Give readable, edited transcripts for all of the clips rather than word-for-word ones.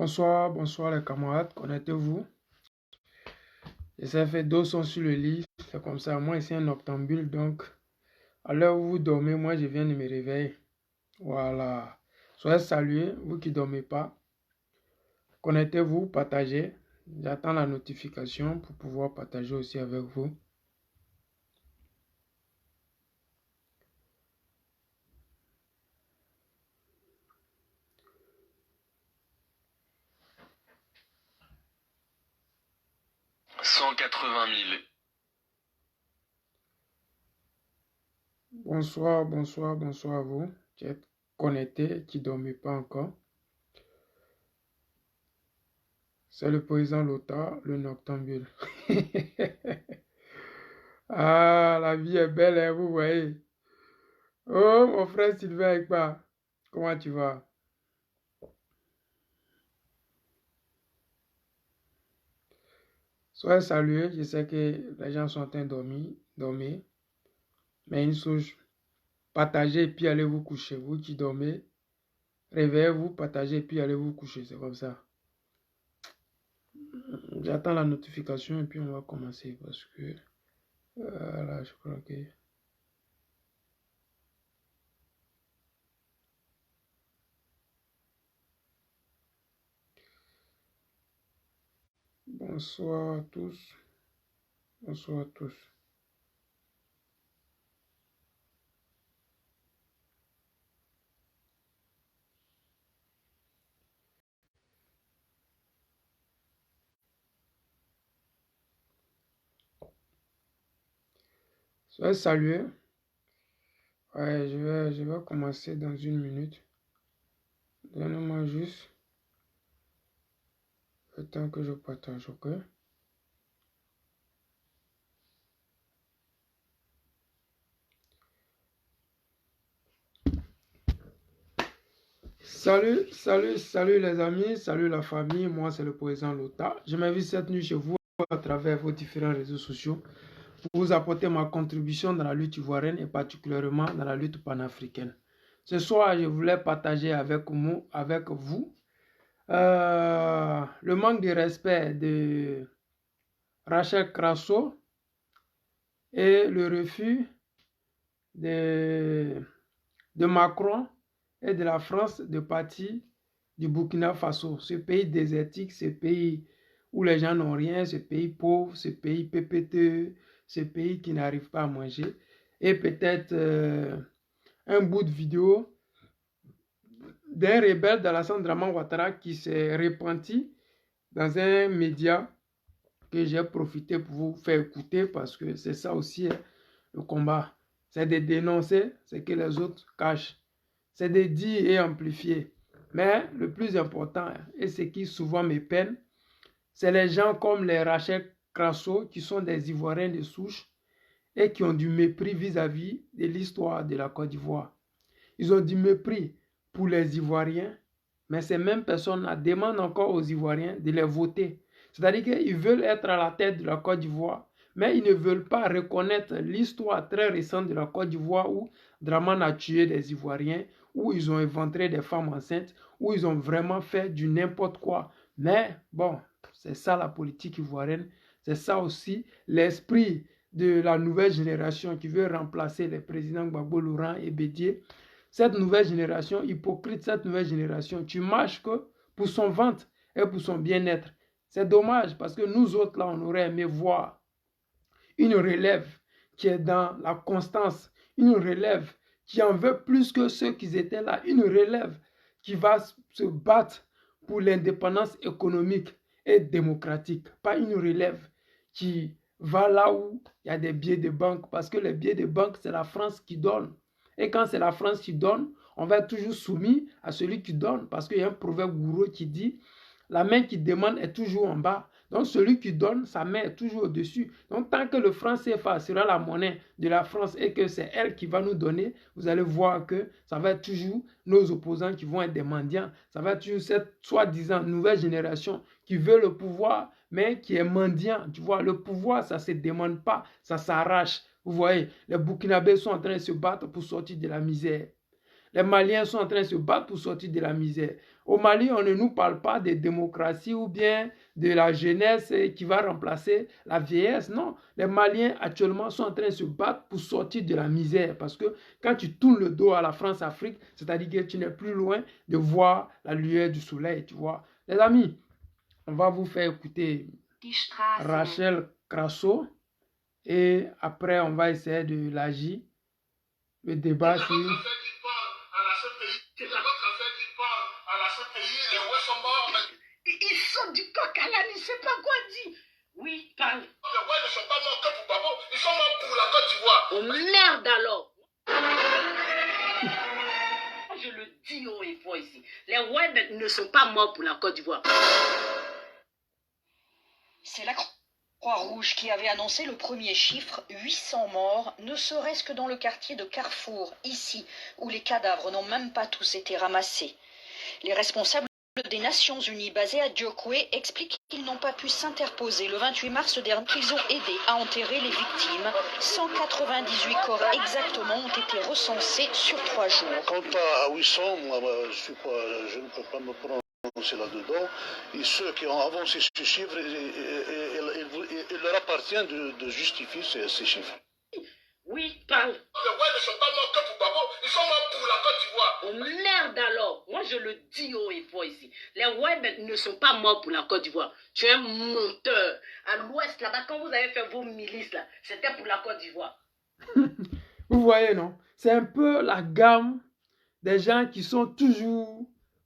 Bonsoir, bonsoir les camarades, connectez-vous. J'essaie de faire 2 sons sur le lit, c'est comme ça. Moi, ici, un octambule, donc à l'heure où vous dormez, moi, je viens de me réveiller. Voilà. Soyez salués, vous qui ne dormez pas. Connectez-vous, partagez. J'attends la notification pour pouvoir partager aussi avec vous. Bonsoir, bonsoir, bonsoir à vous qui êtes connectés, qui ne dormez pas encore. C'est le président Lota, le noctambule. Ah, la vie est belle, hein, vous voyez. Oh, mon frère Sylvain Ekpa, comment tu vas? Soyez salués, je sais que les gens sont en train de dormir, mais une chose, partagez et puis allez vous coucher. Vous qui dormez, réveillez-vous, partagez et puis allez vous coucher, c'est comme ça. J'attends la notification et puis on va commencer parce que, là, je crois que... Bonsoir à tous. Bonsoir à tous. Soyez salués. Ouais, je vais commencer dans 1 minute. Donnez-moi juste le temps que je partage, ok? Salut, salut, salut les amis, salut la famille, moi c'est le président Lota. Je m'invite cette nuit chez vous à travers vos différents réseaux sociaux pour vous apporter ma contribution dans la lutte ivoirienne et particulièrement dans la lutte panafricaine. Ce soir, je voulais partager avec vous le manque de respect de Rachel Crasso et le refus de Macron et de la France de partir du Burkina Faso, ce pays désertique, ce pays où les gens n'ont rien, ce pays pauvre, ce pays PPT, ce pays qui n'arrive pas à manger, et peut-être un bout de vidéo d'un rebelle d'Alassane Draman Ouattara qui s'est repenti dans un média que j'ai profité pour vous faire écouter parce que c'est ça aussi le combat, c'est de dénoncer ce que les autres cachent, c'est de dire et amplifier. Mais le plus important, et ce qui souvent me peine, c'est les gens comme les Rachel Crasso, qui sont des Ivoiriens de souche et qui ont du mépris vis-à-vis de l'histoire de la Côte d'Ivoire. Ils ont du mépris pour les Ivoiriens, mais ces mêmes personnes demandent encore aux Ivoiriens de les voter. C'est-à-dire qu'ils veulent être à la tête de la Côte d'Ivoire, mais ils ne veulent pas reconnaître l'histoire très récente de la Côte d'Ivoire où Draman a tué des Ivoiriens, où ils ont éventré des femmes enceintes, où ils ont vraiment fait du n'importe quoi. Mais bon, c'est ça la politique ivoirienne, c'est ça aussi l'esprit de la nouvelle génération qui veut remplacer les présidents Gbagbo, Laurent et Bédié. Cette nouvelle génération, hypocrite, cette nouvelle génération, tu marches que pour son ventre et pour son bien-être. C'est dommage parce que nous autres, là, on aurait aimé voir une relève qui est dans la constance, une relève qui en veut plus que ceux qui étaient là, une relève qui va se battre pour l'indépendance économique et démocratique, pas une relève qui va là où il y a des billets de banque, parce que les billets de banque, c'est la France qui donne. Et quand c'est la France qui donne, on va être toujours soumis à celui qui donne, parce qu'il y a un proverbe gourou qui dit « la main qui demande est toujours en bas ». Donc celui qui donne, sa main est toujours au-dessus. Donc tant que le franc CFA sera la monnaie de la France et que c'est elle qui va nous donner, vous allez voir que ça va être toujours nos opposants qui vont être des mendiants. Ça va être toujours cette soi-disant nouvelle génération qui veut le pouvoir, mais qui est mendiant. Tu vois, le pouvoir, ça ne se demande pas, ça s'arrache. Vous voyez, les Burkinabés sont en train de se battre pour sortir de la misère. Les Maliens sont en train de se battre pour sortir de la misère. Au Mali, on ne nous parle pas de démocratie ou bien de la jeunesse qui va remplacer la vieillesse. Non, les Maliens actuellement sont en train de se battre pour sortir de la misère. Parce que quand tu tournes le dos à la France-Afrique, c'est-à-dire que tu n'es plus loin de voir la lueur du soleil, tu vois. Les amis, on va vous faire écouter Rachel Crasso et après on va essayer de l'agir. Le débat sur... Ils sont du coq à l'âne, il ne sait pas quoi dire. Oui, parle. Les Ouai ne sont pas morts que pour Babo, ils sont morts pour la Côte d'Ivoire. Oh merde alors. Je le dis haut et fort ici. Les Ouai ne sont pas morts pour la Côte d'Ivoire. C'est la Croix-Rouge qui avait annoncé le premier chiffre, 800 morts, ne serait-ce que dans le quartier de Carrefour, ici, où les cadavres n'ont même pas tous été ramassés. Les responsables des Nations Unies basés à Djokwe expliquent qu'ils n'ont pas pu s'interposer le 28 mars dernier, qu'ils ont aidé à enterrer les victimes. 198 corps exactement ont été recensés sur 3 jours. Quant à 800, moi, je ne peux pas me prononcer là-dedans. Et ceux qui ont avancé ce chiffre, il leur appartient de justifier ces chiffres. Oui, parle. Les Ouai ne sont pas morts que pour Babo, ils sont morts pour la Côte d'Ivoire. Oh merde alors. Moi je le dis haut et fort ici. Les Ouai ne sont pas morts pour la Côte d'Ivoire. Tu es un menteur. À l'ouest là-bas, quand vous avez fait vos milices là, c'était pour la Côte d'Ivoire. Vous voyez, non? C'est un peu la gamme des gens qui sont toujours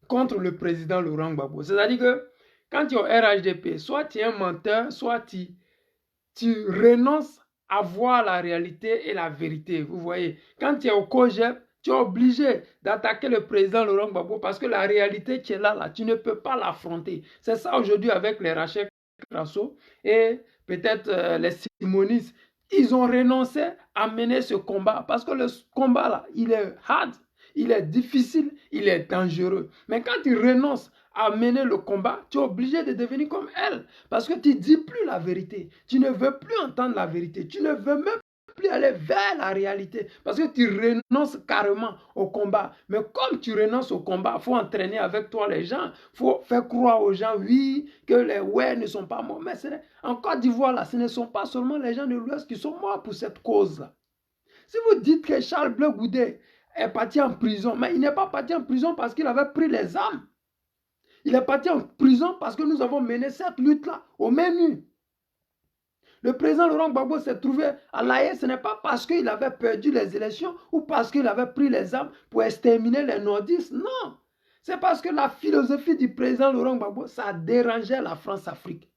contre le président Laurent Gbagbo. C'est-à-dire que quand tu es au RHDP, soit tu es un menteur, soit tu renonces à voir la réalité et la vérité. Vous voyez, quand tu es au COGEP, tu es obligé d'attaquer le président Laurent Gbagbo parce que la réalité qui est là, tu ne peux pas l'affronter. C'est ça aujourd'hui avec les Rachel Crasso et peut-être les simonistes. Ils ont renoncé à mener ce combat parce que le combat là, il est hard, il est difficile, il est dangereux. Mais quand tu renonces à mener le combat, tu es obligé de devenir comme elle. Parce que tu ne dis plus la vérité. Tu ne veux plus entendre la vérité. Tu ne veux même plus aller vers la réalité. Parce que tu renonces carrément au combat. Mais comme tu renonces au combat, il faut entraîner avec toi les gens. Il faut faire croire aux gens, oui, que les Ouai ne sont pas morts. Mais en Côte d'Ivoire, là, ce ne sont pas seulement les gens de l'Ouest qui sont morts pour cette cause-là. Si vous dites que Charles Blé Goudé est parti en prison, mais il n'est pas parti en prison parce qu'il avait pris les armes. Il est parti en prison parce que nous avons mené cette lutte-là au menu. Le président Laurent Gbagbo s'est trouvé à l'AE, ce n'est pas parce qu'il avait perdu les élections ou parce qu'il avait pris les armes pour exterminer les nordistes. Non, c'est parce que la philosophie du président Laurent Gbagbo, ça dérangeait la France-Afrique.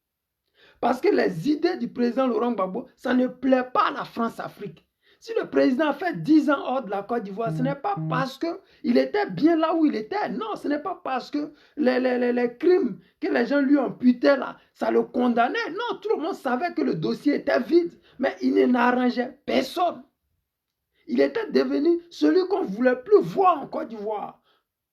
Parce que les idées du président Laurent Gbagbo, ça ne plaît pas à la France-Afrique. Si le président a fait 10 ans hors de la Côte d'Ivoire, ce n'est pas parce qu'il était bien là où il était. Non, ce n'est pas parce que les crimes que les gens lui imputaient là, ça le condamnait. Non, tout le monde savait que le dossier était vide. Mais il n'arrangeait personne. Il était devenu celui qu'on ne voulait plus voir en Côte d'Ivoire.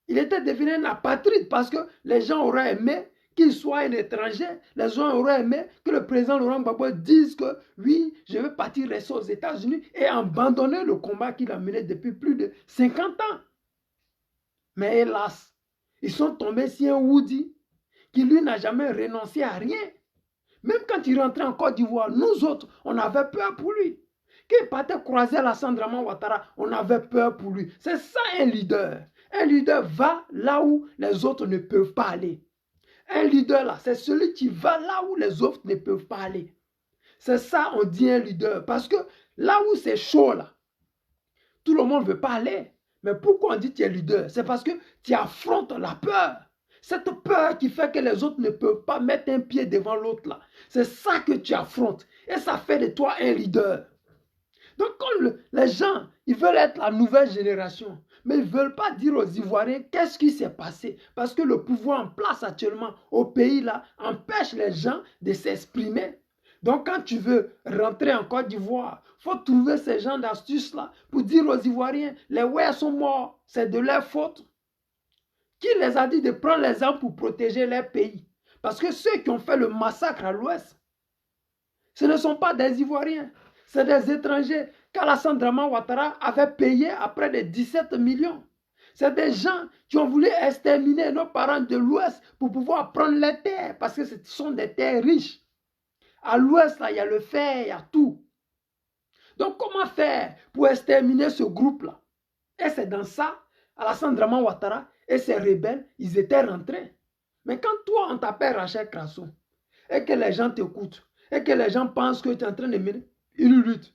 Il était devenu un apatride parce que les gens auraient aimé qu'il soit un étranger, les gens auraient aimé que le président Laurent Gbagbo dise que oui, je veux partir rester aux États-Unis et abandonner le combat qu'il a mené depuis plus de 50 ans. Mais hélas, ils sont tombés sur un Woody qui lui n'a jamais renoncé à rien. Même quand il rentrait en Côte d'Ivoire, nous autres, on avait peur pour lui. Quand il partait croiser Alassane Draman Ouattara, on avait peur pour lui. C'est ça un leader. Un leader va là où les autres ne peuvent pas aller. Un leader là, c'est celui qui va là où les autres ne peuvent pas aller. C'est ça on dit un leader. Parce que là où c'est chaud là, tout le monde ne veut pas aller. Mais pourquoi on dit que tu es leader? C'est parce que tu affrontes la peur. Cette peur qui fait que les autres ne peuvent pas mettre un pied devant l'autre là. C'est ça que tu affrontes. Et ça fait de toi un leader. Donc quand les gens, ils veulent être la nouvelle génération, mais ils ne veulent pas dire aux Ivoiriens qu'est-ce qui s'est passé. Parce que le pouvoir en place actuellement au pays là empêche les gens de s'exprimer. Donc quand tu veux rentrer en Côte d'Ivoire, il faut trouver ces gens d'astuces là pour dire aux Ivoiriens, les Ouai sont morts, c'est de leur faute. Qui les a dit de prendre les armes pour protéger leur pays? Parce que ceux qui ont fait le massacre à l'ouest, ce ne sont pas des Ivoiriens. C'est des étrangers qu'Alassane Draman Ouattara avait payé à près de 17 millions. C'est des gens qui ont voulu exterminer nos parents de l'Ouest pour pouvoir prendre les terres, parce que ce sont des terres riches. À l'Ouest, là, il y a le fer, il y a tout. Donc, comment faire pour exterminer ce groupe-là? Et c'est dans ça, Alassane Draman Ouattara et ses rebelles, ils étaient rentrés. Mais quand toi, on t'appelle Rachel Krasso, et que les gens t'écoutent, et que les gens pensent que tu es en train de mener une lutte,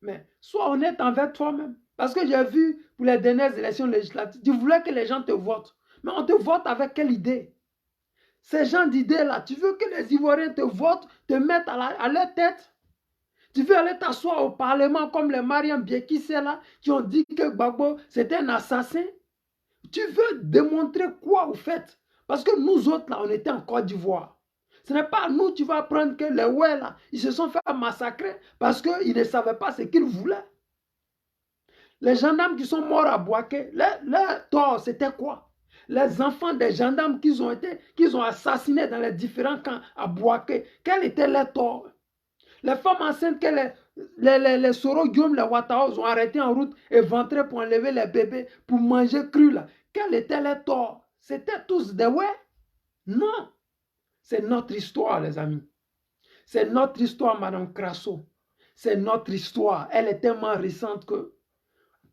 mais sois honnête envers toi-même. Parce que j'ai vu pour les dernières élections législatives, tu voulais que les gens te votent. Mais on te vote avec quelle idée? Ces gens d'idées-là, tu veux que les Ivoiriens te votent, te mettent à leur tête? Tu veux aller t'asseoir au Parlement comme les Mariam Biekissé là, qui ont dit que Gbagbo c'était un assassin? Tu veux démontrer quoi au fait? Parce que nous autres là, on était en Côte d'Ivoire. Ce n'est pas nous, tu vas apprendre que les Ouai là, ils se sont fait massacrer parce qu'ils ne savaient pas ce qu'ils voulaient. Les gendarmes qui sont morts à Bouaké, leur tort c'était quoi? Les enfants des gendarmes qu'ils ont assassinés dans les différents camps à Bouaké, quel était leur tort? Les femmes enceintes que les Soro Guillaume, les Ouattaos ont arrêté en route et ventré pour enlever les bébés, pour manger cru là. Quel était leur tort? C'était tous des ouais? Non. C'est notre histoire, les amis. C'est notre histoire, Madame Krasso. C'est notre histoire. Elle est tellement récente que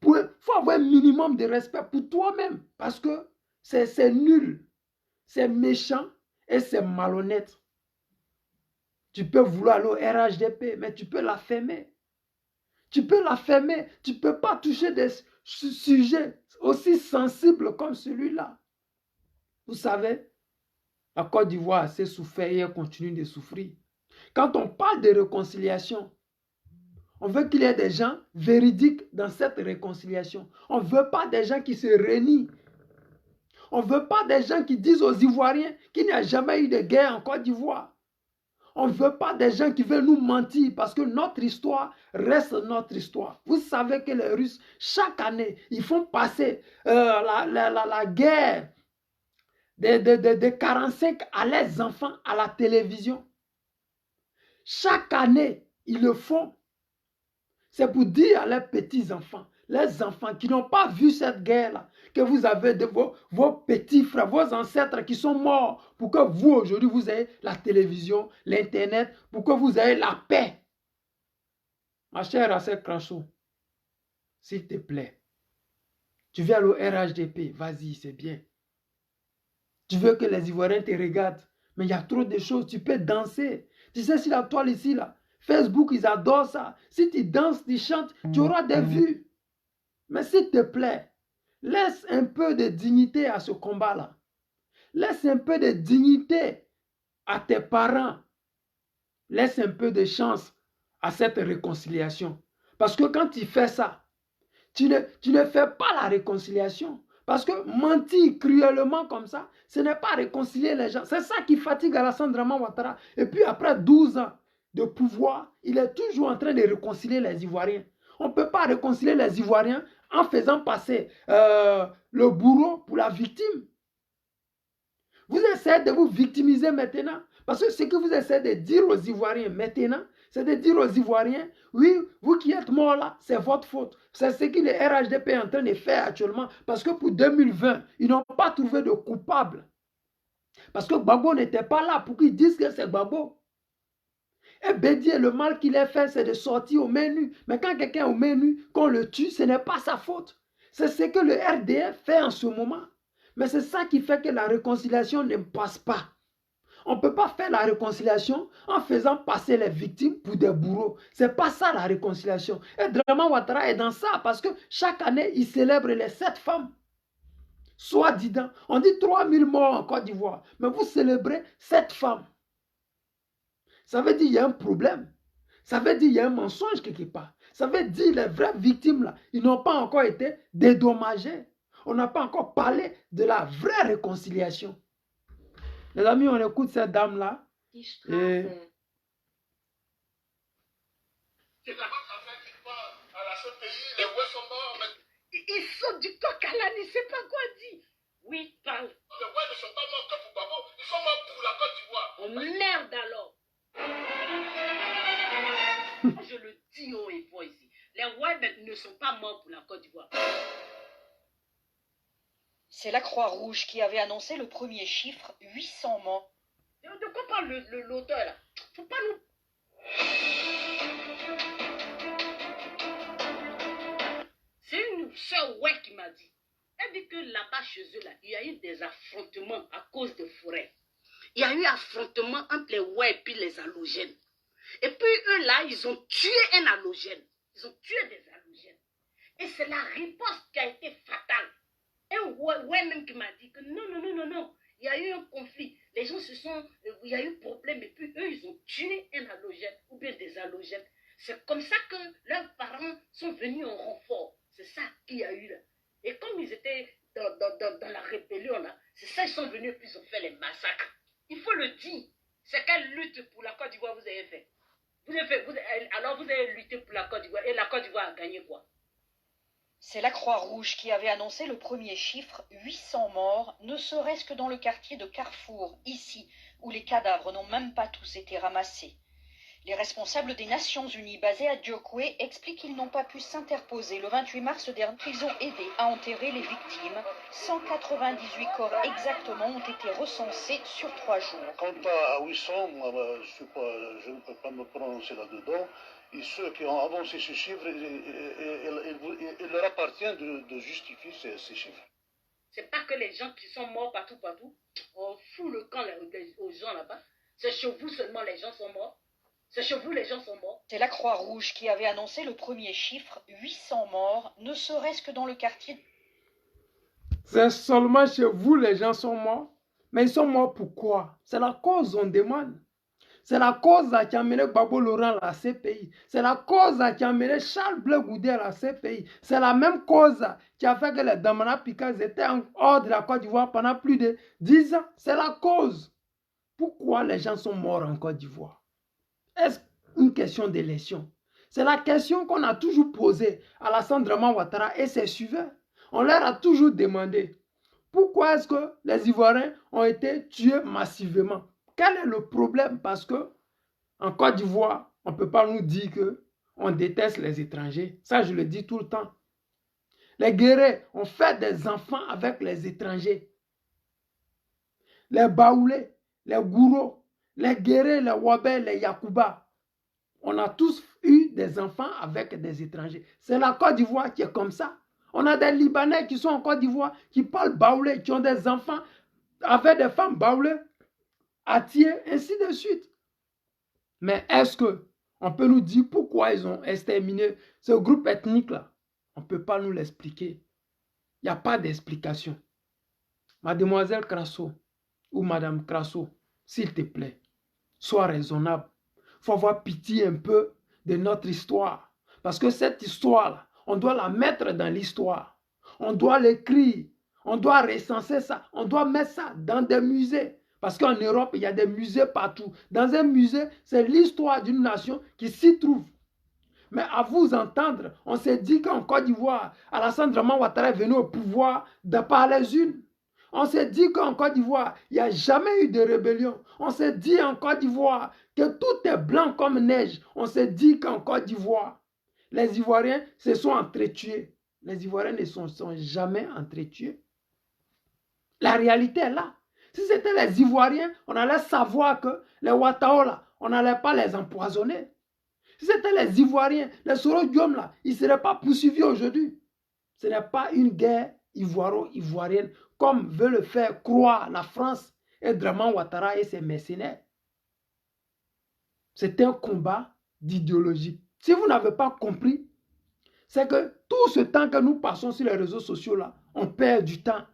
il faut avoir un minimum de respect pour toi-même. Parce que c'est nul, c'est méchant et c'est malhonnête. Tu peux vouloir aller au RHDP, mais tu peux la fermer. Tu peux la fermer. Tu ne peux pas toucher des sujets aussi sensibles comme celui-là. Vous savez, la Côte d'Ivoire a assez souffert et elle continue de souffrir. Quand on parle de réconciliation, on veut qu'il y ait des gens véridiques dans cette réconciliation. On ne veut pas des gens qui se renient. On ne veut pas des gens qui disent aux Ivoiriens qu'il n'y a jamais eu de guerre en Côte d'Ivoire. On ne veut pas des gens qui veulent nous mentir parce que notre histoire reste notre histoire. Vous savez que les Russes, chaque année, ils font passer la guerre de 45 à leurs enfants à la télévision. Chaque année, ils le font. C'est pour dire à leurs petits-enfants, les enfants qui n'ont pas vu cette guerre-là, que vous avez vos petits frères, vos ancêtres qui sont morts, pour que vous, aujourd'hui, vous ayez la télévision, l'Internet, pour que vous ayez la paix. Ma chère Rachel Krasso, s'il te plaît, tu viens au RHDP, vas-y, c'est bien. Tu veux que les Ivoiriens te regardent, mais il y a trop de choses, tu peux danser. Tu sais, si la toile ici, là, Facebook, ils adorent ça. Si tu danses, tu chantes, tu auras des vues. Mais s'il te plaît, laisse un peu de dignité à ce combat-là. Laisse un peu de dignité à tes parents. Laisse un peu de chance à cette réconciliation. Parce que quand tu fais ça, tu ne fais pas la réconciliation. Parce que mentir cruellement comme ça, ce n'est pas réconcilier les gens. C'est ça qui fatigue Alassane Draman Ouattara. Et puis après 12 ans de pouvoir, il est toujours en train de réconcilier les Ivoiriens. On ne peut pas réconcilier les Ivoiriens en faisant passer le bourreau pour la victime. Vous essayez de vous victimiser maintenant. Parce que ce que vous essayez de dire aux Ivoiriens maintenant, c'est de dire aux Ivoiriens, oui, vous qui êtes morts là, c'est votre faute. C'est ce que le RHDP est en train de faire actuellement. Parce que pour 2020, ils n'ont pas trouvé de coupable. Parce que Gbagbo n'était pas là pour qu'ils disent que c'est Gbagbo. Et Bédier, le mal qu'il a fait, c'est de sortir au menu. Mais quand quelqu'un est au menu, qu'on le tue, ce n'est pas sa faute. C'est ce que le RDF fait en ce moment. Mais c'est ça qui fait que la réconciliation ne passe pas. On ne peut pas faire la réconciliation en faisant passer les victimes pour des bourreaux. Ce n'est pas ça la réconciliation. Et Draman Ouattara est dans ça parce que chaque année, il célèbre les 7 femmes. Soi-disant, on dit 3000 morts en Côte d'Ivoire. Mais vous célébrez 7 femmes. Ça veut dire qu'il y a un problème. Ça veut dire qu'il y a un mensonge quelque part. Ça veut dire que les vraies victimes, là, ils n'ont pas encore été dédommagées. On n'a pas encore parlé de la vraie réconciliation. Les amis, on écoute cette dame-là. Et... Ils sont du coq à l'âne, il ne sait pas quoi dire. Oui, parle. Les Ouai ne sont pas morts que pour Gbagbo, ils sont morts pour la Côte d'Ivoire. Oh merde alors. Je le dis haut et fort ici. Les Ouai ne sont pas morts pour la Côte d'Ivoire. C'est la Croix-Rouge qui avait annoncé le premier chiffre, 800 morts. De quoi parle l'auteur là? Faut pas nous... C'est une soeur ouais qui m'a dit. Elle dit que là-bas chez eux, là, il y a eu des affrontements à cause de forêts. Il y a eu affrontement entre les ouais et puis les halogènes. Et puis eux là, ils ont tué un halogène. Ils ont tué des halogènes. Et c'est la riposte qui a été fatale. Un ouais même qui m'a dit que non. Il y a eu un conflit. Les gens se sont... Il y a eu problème. Et puis eux, ils ont tué un halogène ou bien des halogènes. C'est comme ça que leurs parents sont venus en renfort. C'est ça qu'il y a eu là. Et comme ils étaient dans la rébellion là, c'est ça ils sont venus et puis ils ont fait les massacres. Il faut le dire. C'est quelle lutte pour la Côte d'Ivoire vous avez fait? Alors vous avez lutté pour la Côte d'Ivoire et la Côte d'Ivoire a gagné quoi? C'est la Croix-Rouge qui avait annoncé le premier chiffre, 800 morts, ne serait-ce que dans le quartier de Carrefour, ici, où les cadavres n'ont même pas tous été ramassés. Les responsables des Nations Unies basés à Diokwe expliquent qu'ils n'ont pas pu s'interposer le 28 mars dernier. Ils ont aidé à enterrer les victimes. 198 corps exactement ont été recensés sur 3 jours. Quant à 800, moi, je ne peux pas me prononcer là-dedans. Et ceux qui ont avancé ce chiffre, il leur appartient de justifier ces chiffres. C'est pas que les gens qui sont morts partout, on fout le camp aux gens là-bas. C'est chez vous seulement les gens sont morts. C'est chez vous les gens sont morts. C'est la Croix-Rouge qui avait annoncé le premier chiffre, 800 morts, ne serait-ce que dans le quartier. C'est seulement chez vous les gens sont morts. Mais ils sont morts pourquoi? C'est la cause on demande. C'est la cause qui a amené Gbagbo Laurent à la CPI. C'est la cause qui a amené Charles Blé Goudé à la CPI. C'est la même cause qui a fait que les Damana Pikas étaient hors de la Côte d'Ivoire pendant plus de 10 ans. C'est la cause. Pourquoi les gens sont morts en Côte d'Ivoire? Est-ce une question d'élection? C'est la question qu'on a toujours posée à Alassane Draman Ouattara et ses suiveurs. On leur a toujours demandé pourquoi est-ce que les Ivoiriens ont été tués massivement? Quel est le problème? Parce que en Côte d'Ivoire, on ne peut pas nous dire qu'on déteste les étrangers. Ça, je le dis tout le temps. Les guerriers ont fait des enfants avec les étrangers. Les Baoulés, les Gouro, les guerriers, les Wabé, les Yakuba. On a tous eu des enfants avec des étrangers. C'est la Côte d'Ivoire qui est comme ça. On a des Libanais qui sont en Côte d'Ivoire, qui parlent baoulé, qui ont des enfants avec des femmes baoulées, Atié, ainsi de suite. Mais est-ce qu'on peut nous dire pourquoi ils ont exterminé ce groupe ethnique-là? On ne peut pas nous l'expliquer. Il n'y a pas d'explication. Mademoiselle Crasso ou Madame Crasso, s'il te plaît, sois raisonnable. Il faut avoir pitié un peu de notre histoire. Parce que cette histoire-là, on doit la mettre dans l'histoire. On doit l'écrire. On doit recenser ça. On doit mettre ça dans des musées. Parce qu'en Europe, il y a des musées partout. Dans un musée, c'est l'histoire d'une nation qui s'y trouve. Mais à vous entendre, on s'est dit qu'en Côte d'Ivoire, Alassane Draman Ouattara est venu au pouvoir de par les unes. On s'est dit qu'en Côte d'Ivoire, il n'y a jamais eu de rébellion. On s'est dit en Côte d'Ivoire que tout est blanc comme neige. On s'est dit qu'en Côte d'Ivoire, les Ivoiriens se sont entretués. Les Ivoiriens ne sont jamais entretués. La réalité est là. Si c'était les Ivoiriens, on allait savoir que les Ouattao là, on n'allait pas les empoisonner. Si c'était les Ivoiriens, les Soro-Guillaume là, ils ne seraient pas poursuivis aujourd'hui. Ce n'est pas une guerre ivoiro-ivoirienne comme veut le faire croire la France et Draman Ouattara et ses mercenaires. C'est un combat d'idéologie. Si vous n'avez pas compris, c'est que tout ce temps que nous passons sur les réseaux sociaux là, on perd du temps.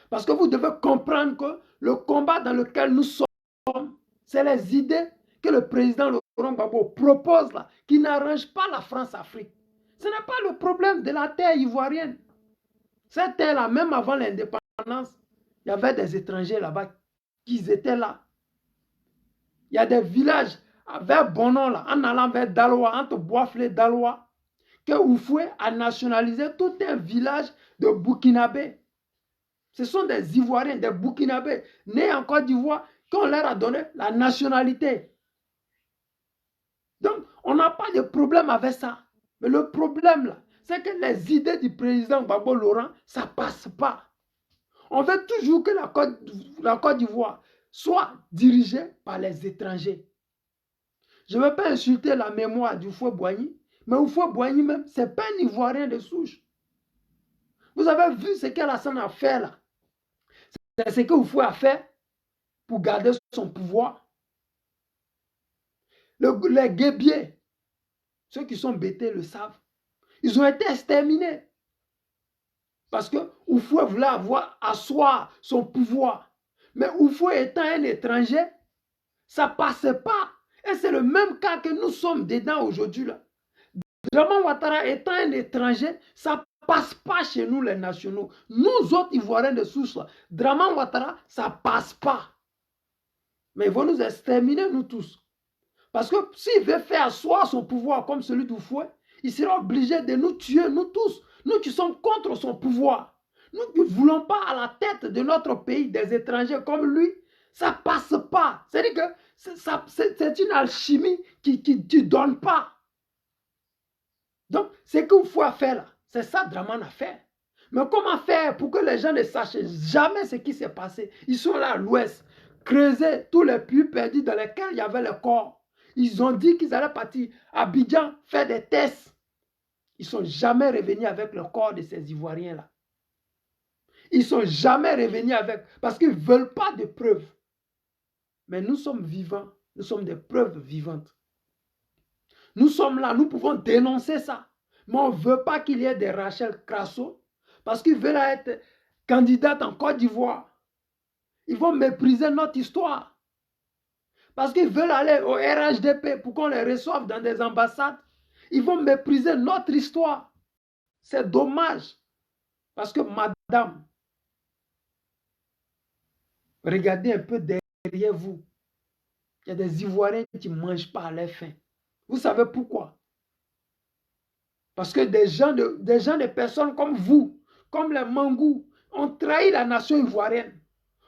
Parce que vous devez comprendre que le combat dans lequel nous sommes, c'est les idées que le président Laurent Gbagbo propose là, qui n'arrangent pas la France-Afrique. Ce n'est pas le problème de la terre ivoirienne. Cette terre-là, même avant l'indépendance, il y avait des étrangers là-bas qui étaient là. Il y a des villages vers Bonon, là, en allant vers Daloa, entre Boisflé et Daloa, que Oufoué a nationalisé tout un village de Burkinabé. Ce sont des Ivoiriens, des Burkinabés, nés en Côte d'Ivoire, qu'on leur a donné la nationalité. Donc, on n'a pas de problème avec ça. Mais le problème, là, c'est que les idées du président Gbagbo Laurent, ça ne passe pas. On veut toujours que la Côte d'Ivoire soit dirigée par les étrangers. Je ne veux pas insulter la mémoire du Houphouët-Boigny, mais Houphouët-Boigny même, ce n'est pas un Ivoirien de souche. Vous avez vu ce qu'Alassane a fait là. C'est ce que Houphouët a fait pour garder son pouvoir. Les guébiers, ceux qui sont bêtés le savent, ils ont été exterminés. Parce que Houphouët voulait asseoir son pouvoir. Mais Houphouët étant un étranger, ça ne passait pas. Et c'est le même cas que nous sommes dedans aujourd'hui. Draman Ouattara étant un étranger, ça ne passe pas chez nous les nationaux. Nous autres Ivoiriens de souche, Draman Ouattara, ça ne passe pas. Mais ils vont nous exterminer nous tous. Parce que s'il veut faire asseoir son pouvoir comme celui d'Houphouët, il sera obligé de nous tuer, nous tous. Nous qui sommes contre son pouvoir. Nous qui ne voulons pas à la tête de notre pays des étrangers comme lui, ça ne passe pas. C'est-à-dire que c'est une alchimie qui ne donne pas. Donc, ce que Houphouët a fait là, c'est ça Draman a fait. Mais comment faire pour que les gens ne sachent jamais ce qui s'est passé? Ils sont là à l'ouest, creuser tous les puits perdus dans lesquels il y avait le corps. Ils ont dit qu'ils allaient partir à Abidjan faire des tests. Ils ne sont jamais revenus avec le corps de ces Ivoiriens-là. Ils ne sont jamais revenus avec, parce qu'ils ne veulent pas de preuves. Mais nous sommes vivants, nous sommes des preuves vivantes. Nous sommes là, nous pouvons dénoncer ça. Mais on ne veut pas qu'il y ait des Rachel Crasso, parce qu'ils veulent être candidates en Côte d'Ivoire. Ils vont mépriser notre histoire. Parce qu'ils veulent aller au RHDP pour qu'on les reçoive dans des ambassades. Ils vont mépriser notre histoire. C'est dommage. Parce que madame, regardez un peu derrière vous. Il y a des Ivoiriens qui ne mangent pas à leur faim. Vous savez pourquoi? Parce que des personnes comme vous, comme les Mangous, ont trahi la nation ivoirienne.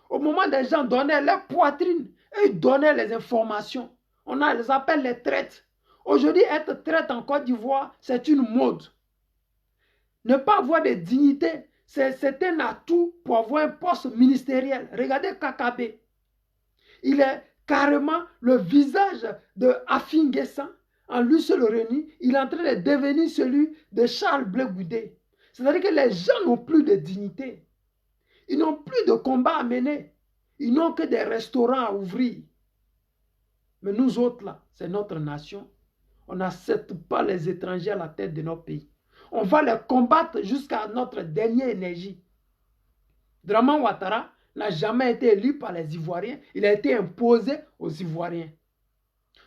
Au moment des gens donnaient leur poitrine, et ils donnaient les informations. On les appelle les traites. Aujourd'hui, être traite en Côte d'Ivoire, c'est une mode. Ne pas avoir de dignité, c'est un atout pour avoir un poste ministériel. Regardez Kakabe. Il est carrément le visage de Afin Guessan. En lui seul réuni, il est en train de devenir celui de Charles Blé Goudé. C'est-à-dire que les gens n'ont plus de dignité. Ils n'ont plus de combat à mener. Ils n'ont que des restaurants à ouvrir. Mais nous autres, là, c'est notre nation. On n'accepte pas les étrangers à la tête de notre pays. On va les combattre jusqu'à notre dernière énergie. Draman Ouattara n'a jamais été élu par les Ivoiriens. Il a été imposé aux Ivoiriens.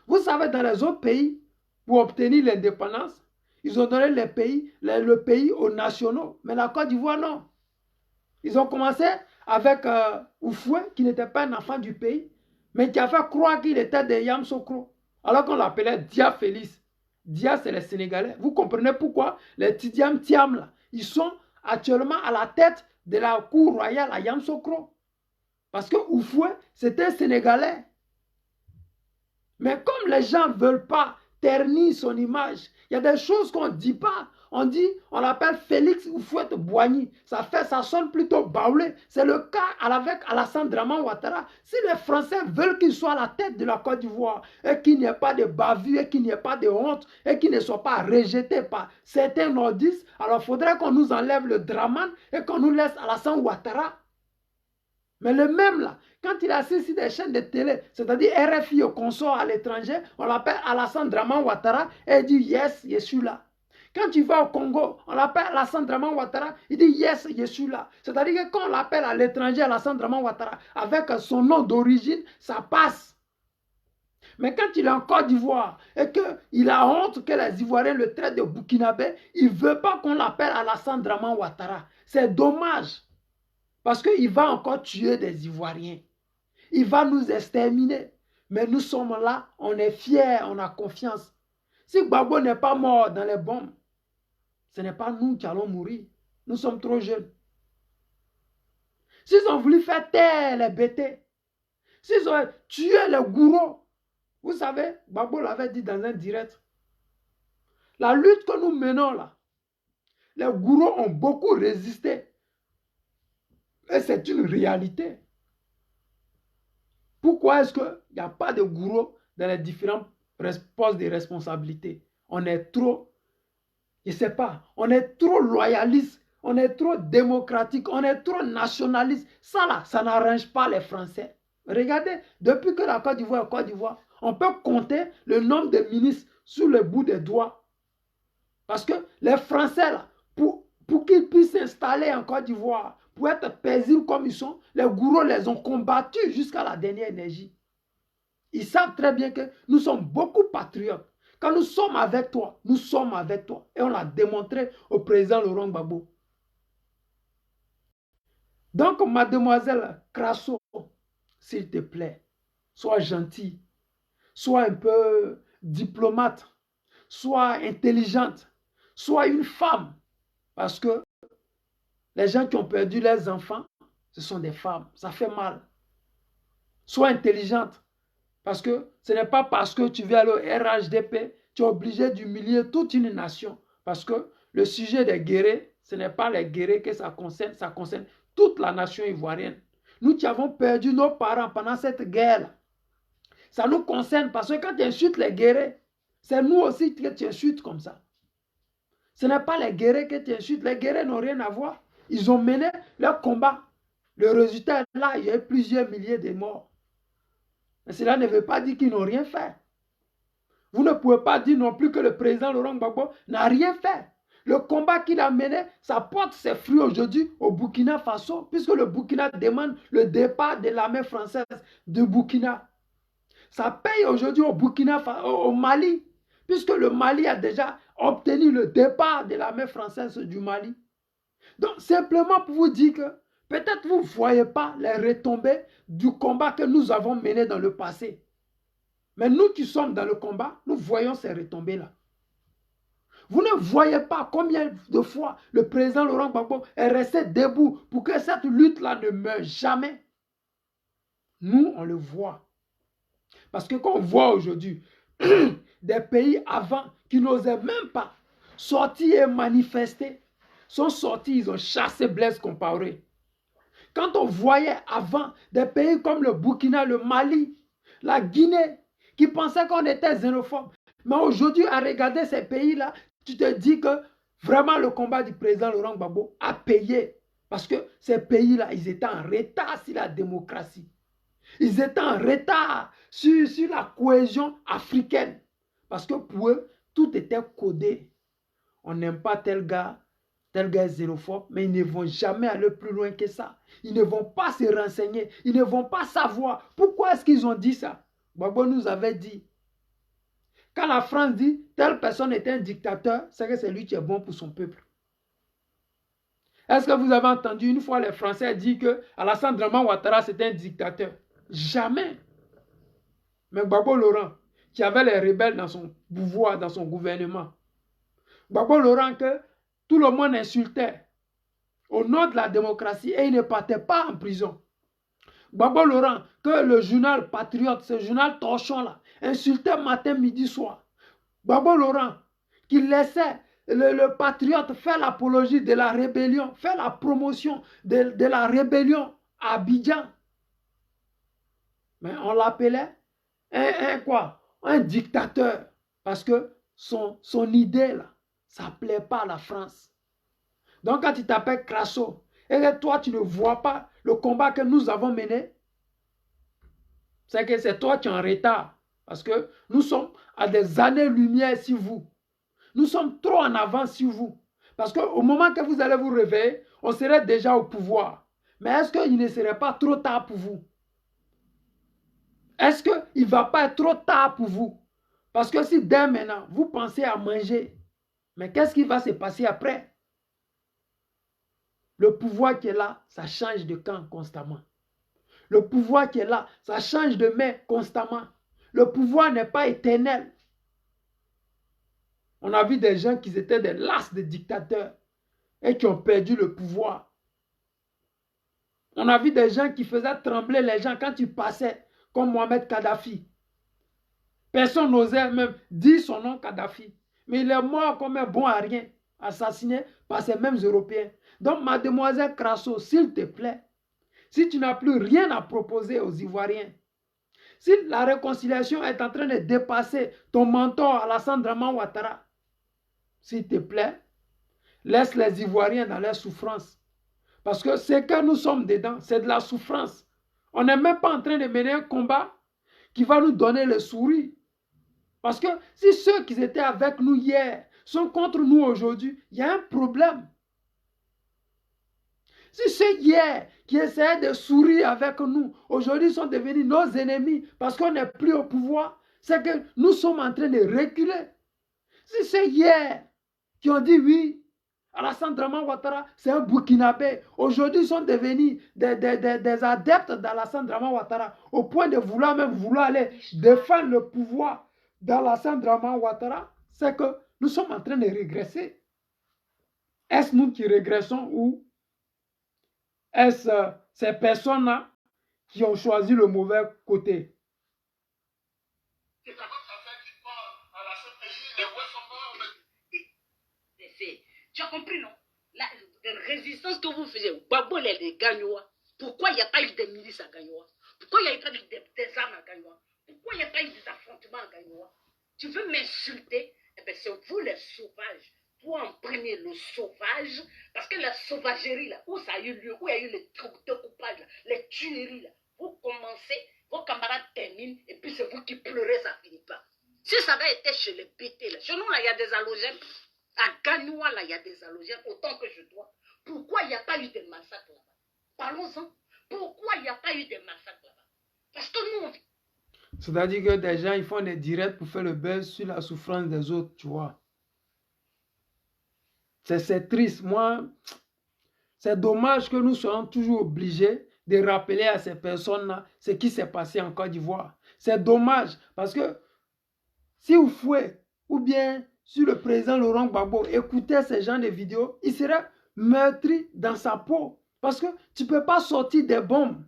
Vous savez, dans les autres pays, pour obtenir l'indépendance, ils ont donné le pays aux nationaux. Mais la Côte d'Ivoire, non. Ils ont commencé avec Houphouët, qui n'était pas un enfant du pays, mais qui a fait croire qu'il était de Yamoussoukro, alors qu'on l'appelait Dia Félix. Dia, c'est les Sénégalais. Vous comprenez pourquoi les Tidiam Tiam, là, ils sont actuellement à la tête de la cour royale à Yamoussoukro. Parce que Houphouët, c'était un Sénégalais. Mais comme les gens ne veulent pas ternir son image, il y a des choses qu'on ne dit pas. On l'appelle Félix Houphouët-Boigny. Ça sonne plutôt baoulé. C'est le cas avec Alassane Draman Ouattara. Si les Français veulent qu'il soit à la tête de la Côte d'Ivoire et qu'il n'y ait pas de bavure, et qu'il n'y ait pas de honte, et qu'il ne soit pas rejeté par certains nordistes, alors il faudrait qu'on nous enlève le Draman et qu'on nous laisse Alassane Ouattara. Mais le même là, quand il assiste sur des chaînes de télé, c'est-à-dire RFI au consort à l'étranger, on l'appelle Alassane Draman Ouattara et il dit yes, je suis là. Quand tu vas au Congo, on l'appelle Alassane Draman Ouattara, il dit yes, je suis là. C'est-à-dire que quand on l'appelle à l'étranger Alassane Draman Ouattara, avec son nom d'origine, ça passe. Mais quand il est en Côte d'Ivoire et qu'il a honte que les Ivoiriens le traitent de Burkinabé, il ne veut pas qu'on l'appelle Alassane Draman Ouattara. C'est dommage. Parce qu'il va encore tuer des Ivoiriens. Il va nous exterminer. Mais nous sommes là, on est fiers, on a confiance. Si Gbagbo n'est pas mort dans les bombes, ce n'est pas nous qui allons mourir. Nous sommes trop jeunes. S'ils ont voulu faire taire les bêtés, s'ils ont tué les gourous, vous savez, Gbagbo l'avait dit dans un direct, la lutte que nous menons là, les gourous ont beaucoup résisté. Et c'est une réalité. Pourquoi est-ce qu'il n'y a pas de gourou dans les différents postes de responsabilité? On est trop, je ne sais pas, on est trop loyaliste, on est trop démocratique, on est trop nationaliste. Ça là, ça n'arrange pas les Français. Regardez, depuis que la Côte d'Ivoire, on peut compter le nombre de ministres sur le bout des doigts. Parce que les Français là, pour qu'ils puissent s'installer en Côte d'Ivoire, pour être paisibles comme ils sont, les gourous les ont combattus jusqu'à la dernière énergie. Ils savent très bien que nous sommes beaucoup patriotes. Quand nous sommes avec toi, nous sommes avec toi. Et on l'a démontré au président Laurent Gbagbo. Donc, mademoiselle Crasso, s'il te plaît, sois gentille, sois un peu diplomate, sois intelligente, sois une femme. Parce que les gens qui ont perdu leurs enfants, ce sont des femmes. Ça fait mal. Sois intelligente. Parce que ce n'est pas parce que tu viens au RHDP, tu es obligé d'humilier toute une nation. Parce que le sujet des guérés, ce n'est pas les guérés que ça concerne toute la nation ivoirienne. Nous qui avons perdu nos parents pendant cette guerre, ça nous concerne parce que quand tu insultes les guérés, c'est nous aussi que tu insultes comme ça. Ce n'est pas les guérés que tu insultes, les guérés n'ont rien à voir. Ils ont mené leur combat. Le résultat est là, il y a eu plusieurs milliers de morts. Mais cela ne veut pas dire qu'ils n'ont rien fait. Vous ne pouvez pas dire non plus que le président Laurent Gbagbo n'a rien fait. Le combat qu'il a mené, ça porte ses fruits aujourd'hui au Burkina Faso, puisque le Burkina demande le départ de l'armée française de Burkina. Ça paye aujourd'hui au Burkina Faso, au Mali, puisque le Mali a déjà obtenu le départ de l'armée française du Mali. Donc, simplement pour vous dire que peut-être vous ne voyez pas les retombées du combat que nous avons mené dans le passé. Mais nous qui sommes dans le combat, nous voyons ces retombées-là. Vous ne voyez pas combien de fois le président Laurent Gbagbo est resté debout pour que cette lutte-là ne meure jamais. Nous, on le voit. Parce que quand on voit aujourd'hui des pays avant qui n'osaient même pas sortir et manifester, sont sortis, ils ont chassé Blaise Compaoré. Quand on voyait avant des pays comme le Burkina, le Mali, la Guinée, qui pensaient qu'on était xénophobe. Mais aujourd'hui, à regarder ces pays-là, tu te dis que vraiment le combat du président Laurent Gbagbo a payé. Parce que ces pays-là, ils étaient en retard sur la démocratie. Ils étaient en retard sur la cohésion africaine. Parce que pour eux, tout était codé. On n'aime pas tel gars est xénophobe, mais ils ne vont jamais aller plus loin que ça. Ils ne vont pas se renseigner, ils ne vont pas savoir. Pourquoi est-ce qu'ils ont dit ça? Gbagbo nous avait dit, quand la France dit, telle personne est un dictateur, c'est que c'est lui qui est bon pour son peuple. Est-ce que vous avez entendu une fois les Français dire que Alassane Draman Ouattara c'était un dictateur? Jamais. Mais Gbagbo Laurent, qui avait les rebelles dans son pouvoir, dans son gouvernement, Gbagbo Laurent que tout le monde insultait au nom de la démocratie et il ne partait pas en prison. Gbagbo Laurent, que le journal Patriote, ce journal torchon là, insultait matin, midi, soir. Gbagbo Laurent, qui laissait le Patriote faire l'apologie de la rébellion, faire la promotion de la rébellion à Abidjan. Mais on l'appelait un dictateur. Parce que son idée là, ça ne plaît pas à la France. Donc quand tu t'appelles Crasso, et que toi tu ne vois pas le combat que nous avons mené, c'est que c'est toi qui es en retard. Parce que nous sommes à des années-lumière sur vous. Nous sommes trop en avance sur vous. Parce qu'au moment que vous allez vous réveiller, on serait déjà au pouvoir. Mais est-ce qu'il ne serait pas trop tard pour vous? Est-ce qu'il ne va pas être trop tard pour vous? Parce que si dès maintenant, vous pensez à manger, mais qu'est-ce qui va se passer après? Le pouvoir qui est là, ça change de camp constamment. Le pouvoir qui est là, ça change de main constamment. Le pouvoir n'est pas éternel. On a vu des gens qui étaient des lasses de dictateurs et qui ont perdu le pouvoir. On a vu des gens qui faisaient trembler les gens quand ils passaient, comme Mohamed Kadhafi. Personne n'osait même dire son nom Kadhafi. Mais il est mort comme un bon à rien, assassiné par ces mêmes Européens. Donc, mademoiselle Crasso, s'il te plaît, si tu n'as plus rien à proposer aux Ivoiriens, si la réconciliation est en train de dépasser ton mentor Alassane Draman Ouattara, s'il te plaît, laisse les Ivoiriens dans leur souffrance. Parce que ce que nous sommes dedans, c'est de la souffrance. On n'est même pas en train de mener un combat qui va nous donner le sourire. Parce que si ceux qui étaient avec nous hier sont contre nous aujourd'hui, il y a un problème. Si ceux hier qui essayaient de sourire avec nous, aujourd'hui sont devenus nos ennemis parce qu'on n'est plus au pouvoir, c'est que nous sommes en train de reculer. Si ceux hier qui ont dit oui, Alassane Draman Ouattara, c'est un Burkinabé, aujourd'hui sont devenus des adeptes d'Alassane Draman Ouattara, au point de vouloir aller défendre le pouvoir d'Alassane Draman Ouattara, c'est que nous sommes en train de régresser. Est-ce nous qui régressons ou est-ce ces personnes-là qui ont choisi le mauvais côté? Tu as compris, non? La résistance que vous faisiez, Gbagbo les Gagnois, pourquoi il n'y a pas eu de milices à Gagnois? Pourquoi il n'y a pas eu des armes à Gagnois? Pourquoi il n'y a pas eu des affrontements à Gagnois? Tu veux m'insulter? Eh bien, c'est vous les sauvages. Vous en prenez le sauvage, parce que la sauvagerie, là, où ça a eu lieu, où il y a eu les découpages, là, les tueries, là, vous commencez, vos camarades terminent, et puis c'est vous qui pleurez, ça finit pas. Si ça avait été chez les BT, là, chez nous, là, il y a des halogènes. À Gagnois, là, il y a des halogènes, autant que je dois. Pourquoi il n'y a pas eu de massacre là-bas? Parlons-en. Pourquoi il n'y a pas eu de massacre là-bas? Parce que nous, on vit. C'est-à-dire que des gens, ils font des directs pour faire le buzz sur la souffrance des autres, tu vois. C'est triste. Moi, c'est dommage que nous soyons toujours obligés de rappeler à ces personnes-là ce qui s'est passé en Côte d'Ivoire. C'est dommage parce que si Oufoué ou bien si le président Laurent Gbagbo écoutait ces genres de vidéos, il serait meurtri dans sa peau. Parce que tu ne peux pas sortir des bombes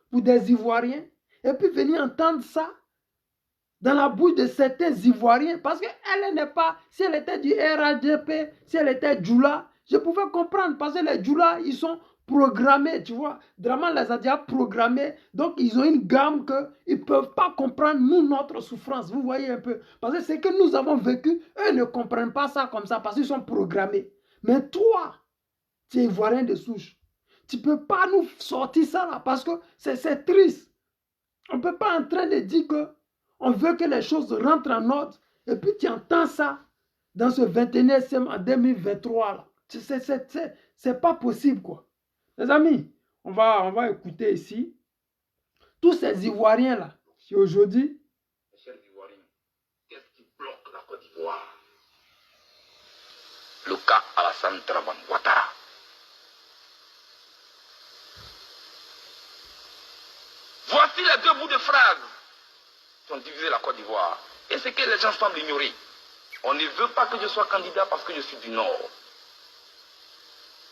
pour des Ivoiriens et puis venir entendre ça dans la bouche de certains Ivoiriens. Parce qu'elle n'est pas, si elle était du RADP, si elle était Djoula, je pouvais comprendre. Parce que les Djoula, ils sont programmés, tu vois. Draman les a déjà programmés. Donc, ils ont une gamme qu'ils ne peuvent pas comprendre, nous, notre souffrance. Vous voyez un peu. Parce que ce que nous avons vécu, eux ne comprennent pas ça comme ça parce qu'ils sont programmés. Mais toi, tu es Ivoirien de souche. Tu ne peux pas nous sortir ça là parce que c'est triste. On ne peut pas en train de dire que on veut que les choses rentrent en ordre. Et puis tu entends ça dans ce 21e siècle en 2023 là. C'est pas possible quoi. Les amis, on va écouter ici tous ces Ivoiriens là qui aujourd'hui. Mes chers Ivoiriens, qu'est-ce qui bloque la Côte d'Ivoire? Le cas Alassane Draman Ouattara. Voici les deux bouts de phrases qui ont divisé la Côte d'Ivoire. Et c'est que les gens semblent ignorer. On ne veut pas que je sois candidat parce que je suis du Nord.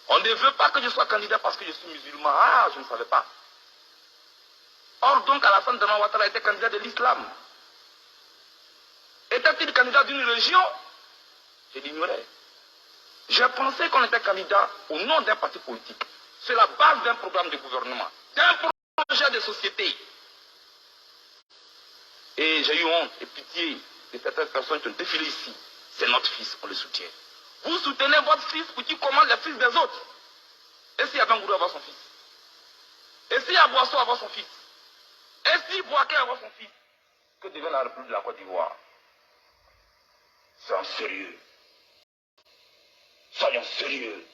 On ne veut pas que je sois candidat parce que je suis musulman. Ah, je ne savais pas. Or donc Alassane Draman Ouattara était candidat de l'islam. Était-il candidat d'une région? Je l'ignorais. J'ai pensé qu'on était candidat au nom d'un parti politique. C'est la base d'un programme de gouvernement, d'un projet de société. Et j'ai eu honte et pitié de certaines personnes qui ont défilé ici. C'est notre fils, on le soutient. Vous soutenez votre fils pour qu'il commande les fils des autres. Et si Yabangourou avoir son fils? Et si Abouasso avoir son fils? Et si Bouaké avoir son fils? Que devient la République de la Côte d'Ivoire? Soyons sérieux. Soyons sérieux.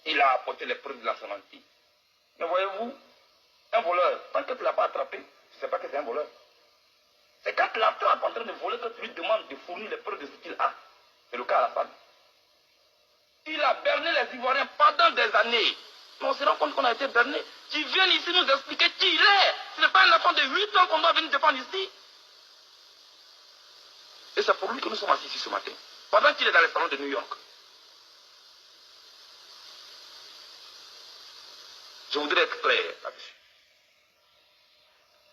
Il a apporté les preuves de la sémantique. Mais voyez-vous, un voleur, tant que tu ne l'as pas attrapé, tu ne sais pas que c'est un voleur. C'est quand tu l'attrapes en train de voler que tu lui demandes de fournir les preuves de ce qu'il a. C'est le cas à la femme. Il a berné les Ivoiriens pendant des années. Mais on se rend compte qu'on a été berné. Tu viens ici nous expliquer qui il est. Ce n'est pas un enfant de 8 ans qu'on doit venir défendre ici. Et c'est pour lui que nous sommes assis ici ce matin. Pendant qu'il est dans les salons de New York. Je voudrais être clair là-dessus.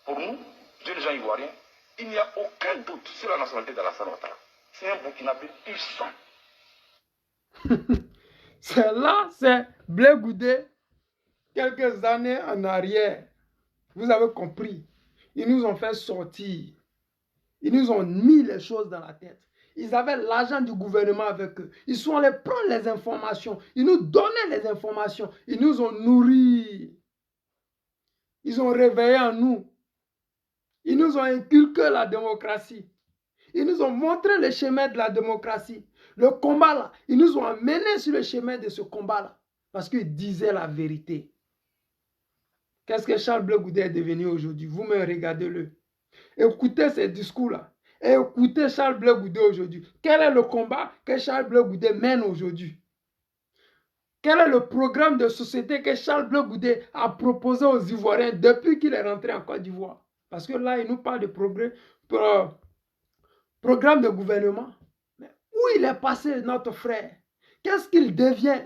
Pour nous, jeunes gens ivoiriens, il n'y a aucun doute sur la nationalité d'Alassane Ouattara. C'est un Burkinabé puissant. C'est là, c'est Blé Goudé, quelques années en arrière. Vous avez compris. Ils nous ont fait sortir. Ils nous ont mis les choses dans la tête. Ils avaient l'argent du gouvernement avec eux. Ils sont allés prendre les informations. Ils nous donnaient les informations. Ils nous ont nourris. Ils ont réveillé en nous. Ils nous ont inculqué la démocratie. Ils nous ont montré le chemin de la démocratie. Le combat là, ils nous ont amenés sur le chemin de ce combat là. Parce qu'ils disaient la vérité. Qu'est-ce que Charles Blé Goudé est devenu aujourd'hui? Vous me regardez-le. Écoutez ces discours-là. Et écoutez Charles Blé Goudé aujourd'hui. Quel est le combat que Charles Blé Goudé mène aujourd'hui? Quel est le programme de société que Charles Blé Goudé a proposé aux Ivoiriens depuis qu'il est rentré en Côte d'Ivoire? Parce que là, il nous parle de programme de gouvernement. Mais où il est passé, notre frère? Qu'est-ce qu'il devient?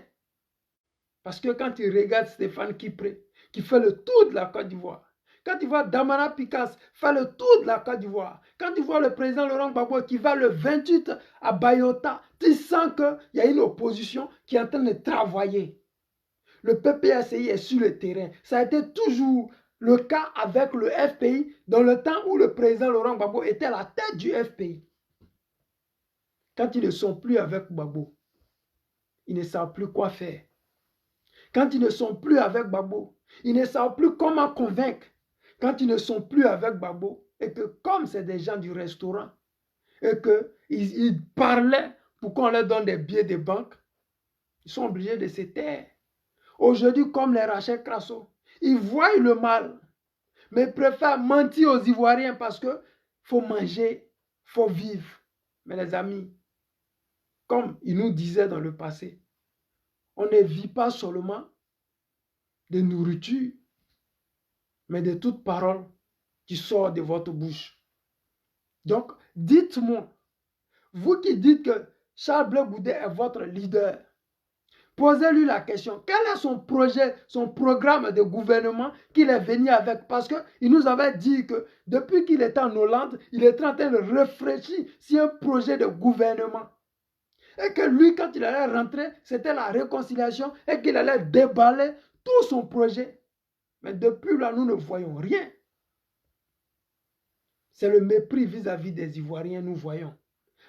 Parce que quand il regarde Stéphane Kipré, qui fait le tour de la Côte d'Ivoire, quand tu vois Damara Picasse faire le tour de la Côte d'Ivoire, quand tu vois le président Laurent Gbagbo qui va le 28 à Bayota, tu sens qu'il y a une opposition qui est en train de travailler. Le PPACI est sur le terrain. Ça a été toujours le cas avec le FPI dans le temps où le président Laurent Gbagbo était à la tête du FPI. Quand ils ne sont plus avec Gbagbo, ils ne savent plus quoi faire. Quand ils ne sont plus avec Gbagbo, ils ne savent plus comment convaincre. Quand ils ne sont plus avec Gbagbo, et que comme c'est des gens du restaurant, et qu'ils parlaient pour qu'on leur donne des billets de banque, ils sont obligés de se taire. Aujourd'hui, comme les Rachel Crasso, ils voient le mal, mais ils préfèrent mentir aux Ivoiriens parce que faut manger, faut vivre. Mais les amis, comme ils nous disaient dans le passé, on ne vit pas seulement de nourriture, mais de toute parole qui sort de votre bouche. Donc, dites-moi, vous qui dites que Charles Blé Goudé est votre leader, posez-lui la question, quel est son projet, son programme de gouvernement qu'il est venu avec? Parce qu'il nous avait dit que depuis qu'il était en Hollande, il était en train de réfléchir sur un projet de gouvernement. Et que lui, quand il allait rentrer, c'était la réconciliation et qu'il allait déballer tout son projet. Mais depuis là, nous ne voyons rien. C'est le mépris vis-à-vis des Ivoiriens, nous voyons.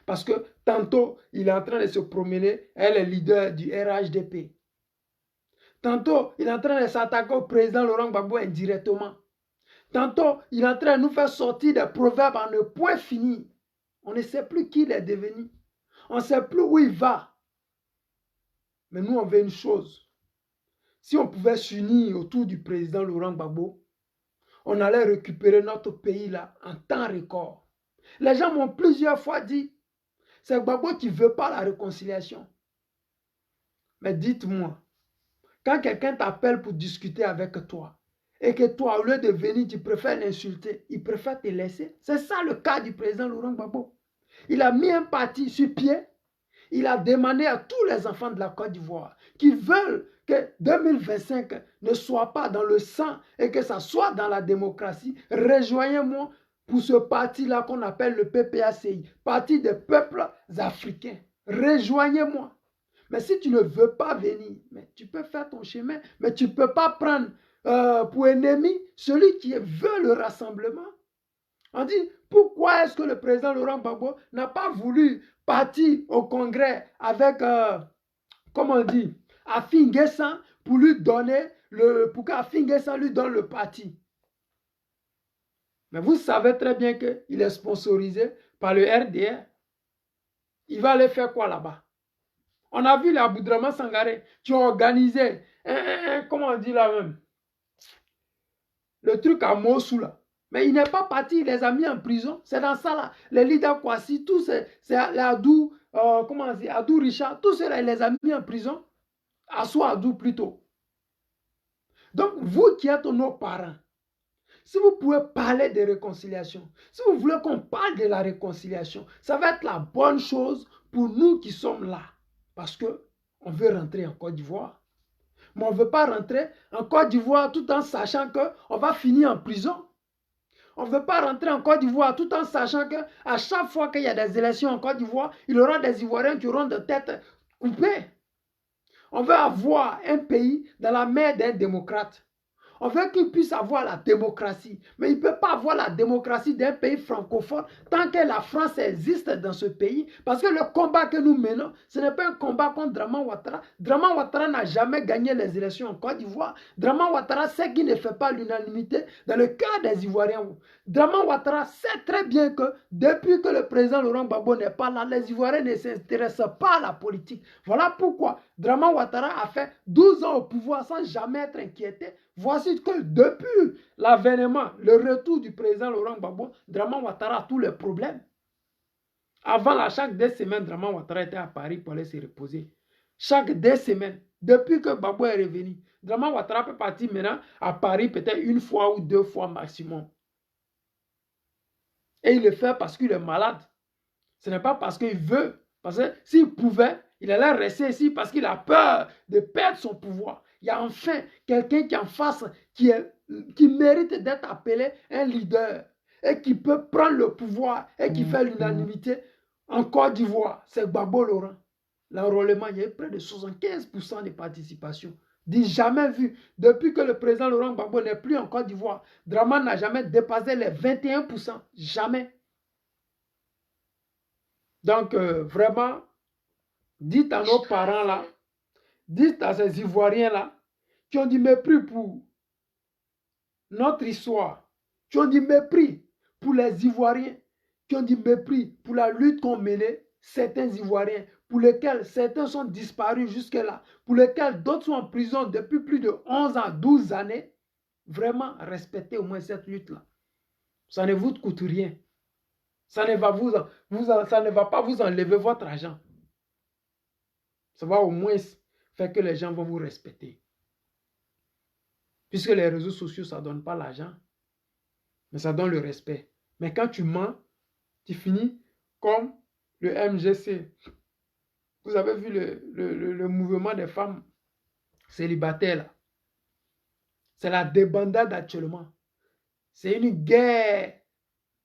Parce que tantôt, il est en train de se promener, elle est leader du RHDP. Tantôt, il est en train de s'attaquer au président Laurent Gbagbo indirectement. Tantôt, il est en train de nous faire sortir des proverbes en un point fini. On ne sait plus qui il est devenu. On ne sait plus où il va. Mais nous, on veut une chose. Si on pouvait s'unir autour du président Laurent Gbagbo, on allait récupérer notre pays là en temps record. Les gens m'ont plusieurs fois dit, c'est Gbagbo qui ne veut pas la réconciliation. Mais dites-moi, quand quelqu'un t'appelle pour discuter avec toi, et que toi, au lieu de venir, tu préfères l'insulter, il préfère te laisser. C'est ça le cas du président Laurent Gbagbo. Il a mis un parti sur pied. Il a demandé à tous les enfants de la Côte d'Ivoire qui veulent que 2025 ne soit pas dans le sang et que ça soit dans la démocratie. Rejoignez-moi pour ce parti-là qu'on appelle le PPACI, Parti des peuples africains. Rejoignez-moi. Mais si tu ne veux pas venir, mais tu peux faire ton chemin, mais tu ne peux pas prendre pour ennemi celui qui veut le rassemblement. On dit, pourquoi est-ce que le président Laurent Gbagbo n'a pas voulu partir au Congrès avec, comment on dit, Afin N'Guessan pour lui donner pour qu'Afin N'Guessan lui donne le parti. Mais vous savez très bien qu'il est sponsorisé par le RDR. Il va aller faire quoi là-bas? On a vu l'Aboudraman Sangaré qui ont organisé, comment on dit là même, le truc à Mossoul là. Mais il n'est pas parti, il les a mis en prison. C'est dans ça là. Les leaders Kwasi, tous c'est Adou, comment on dit, Adou Richard, tous ceux-là, il les a mis en prison. Assou Adou plutôt. Donc, vous qui êtes nos parents, si vous pouvez parler de réconciliation, si vous voulez qu'on parle de la réconciliation, ça va être la bonne chose pour nous qui sommes là. Parce qu'on veut rentrer en Côte d'Ivoire. Mais on ne veut pas rentrer en Côte d'Ivoire tout en sachant qu'on va finir en prison. On ne veut pas rentrer en Côte d'Ivoire tout en sachant qu'à chaque fois qu'il y a des élections en Côte d'Ivoire, il y aura des Ivoiriens qui auront des têtes coupées. On veut avoir un pays dans la main d'un démocrate. On veut qu'il puisse avoir la démocratie. Mais il ne peut pas avoir la démocratie d'un pays francophone tant que la France existe dans ce pays. Parce que le combat que nous menons, ce n'est pas un combat contre Draman Ouattara. Draman Ouattara n'a jamais gagné les élections en Côte d'Ivoire. Draman Ouattara sait qu'il ne fait pas l'unanimité dans le cœur des Ivoiriens. Draman Ouattara sait très bien que depuis que le président Laurent Gbagbo n'est pas là, les Ivoiriens ne s'intéressent pas à la politique. Voilà pourquoi Draman Ouattara a fait 12 ans au pouvoir sans jamais être inquiété. Voici que depuis l'avènement, le retour du président Laurent Gbagbo, Draman Ouattara a tous les problèmes. Avant, là, chaque 2 semaines, Draman Ouattara était à Paris pour aller se reposer. Chaque 2 semaines, depuis que Gbagbo est revenu, Draman Ouattara peut partir maintenant à Paris peut-être 1 fois ou 2 fois maximum. Et il le fait parce qu'il est malade. Ce n'est pas parce qu'il veut. Parce que s'il pouvait, il allait rester ici parce qu'il a peur de perdre son pouvoir. Il y a enfin quelqu'un qui est en face, qui mérite d'être appelé un leader et qui peut prendre le pouvoir et qui fait l'unanimité en Côte d'Ivoire. C'est Gbagbo Laurent. L'enrôlement, il y a eu près de 75% de participation. Dit jamais vu. Depuis que le président Laurent Gbagbo n'est plus en Côte d'Ivoire, Draman n'a jamais dépassé les 21%. Jamais. Donc, vraiment, dites à nos parents là, dites à ces Ivoiriens là, qui ont du mépris pour notre histoire, qui ont du mépris pour les Ivoiriens, qui ont du mépris pour la lutte qu'ont menée certains Ivoiriens, pour lesquels certains sont disparus jusque-là, pour lesquels d'autres sont en prison depuis plus de 11 ans, 12 années. Vraiment, respectez au moins cette lutte-là. Ça ne vous coûte rien. Ça ne va pas vous enlever votre argent. Ça va au moins faire que les gens vont vous respecter. Puisque les réseaux sociaux, ça ne donne pas l'argent, mais ça donne le respect. Mais quand tu mens, tu finis comme le MGC. Vous avez vu le mouvement des femmes célibataires là. C'est la débandade actuellement. C'est une guerre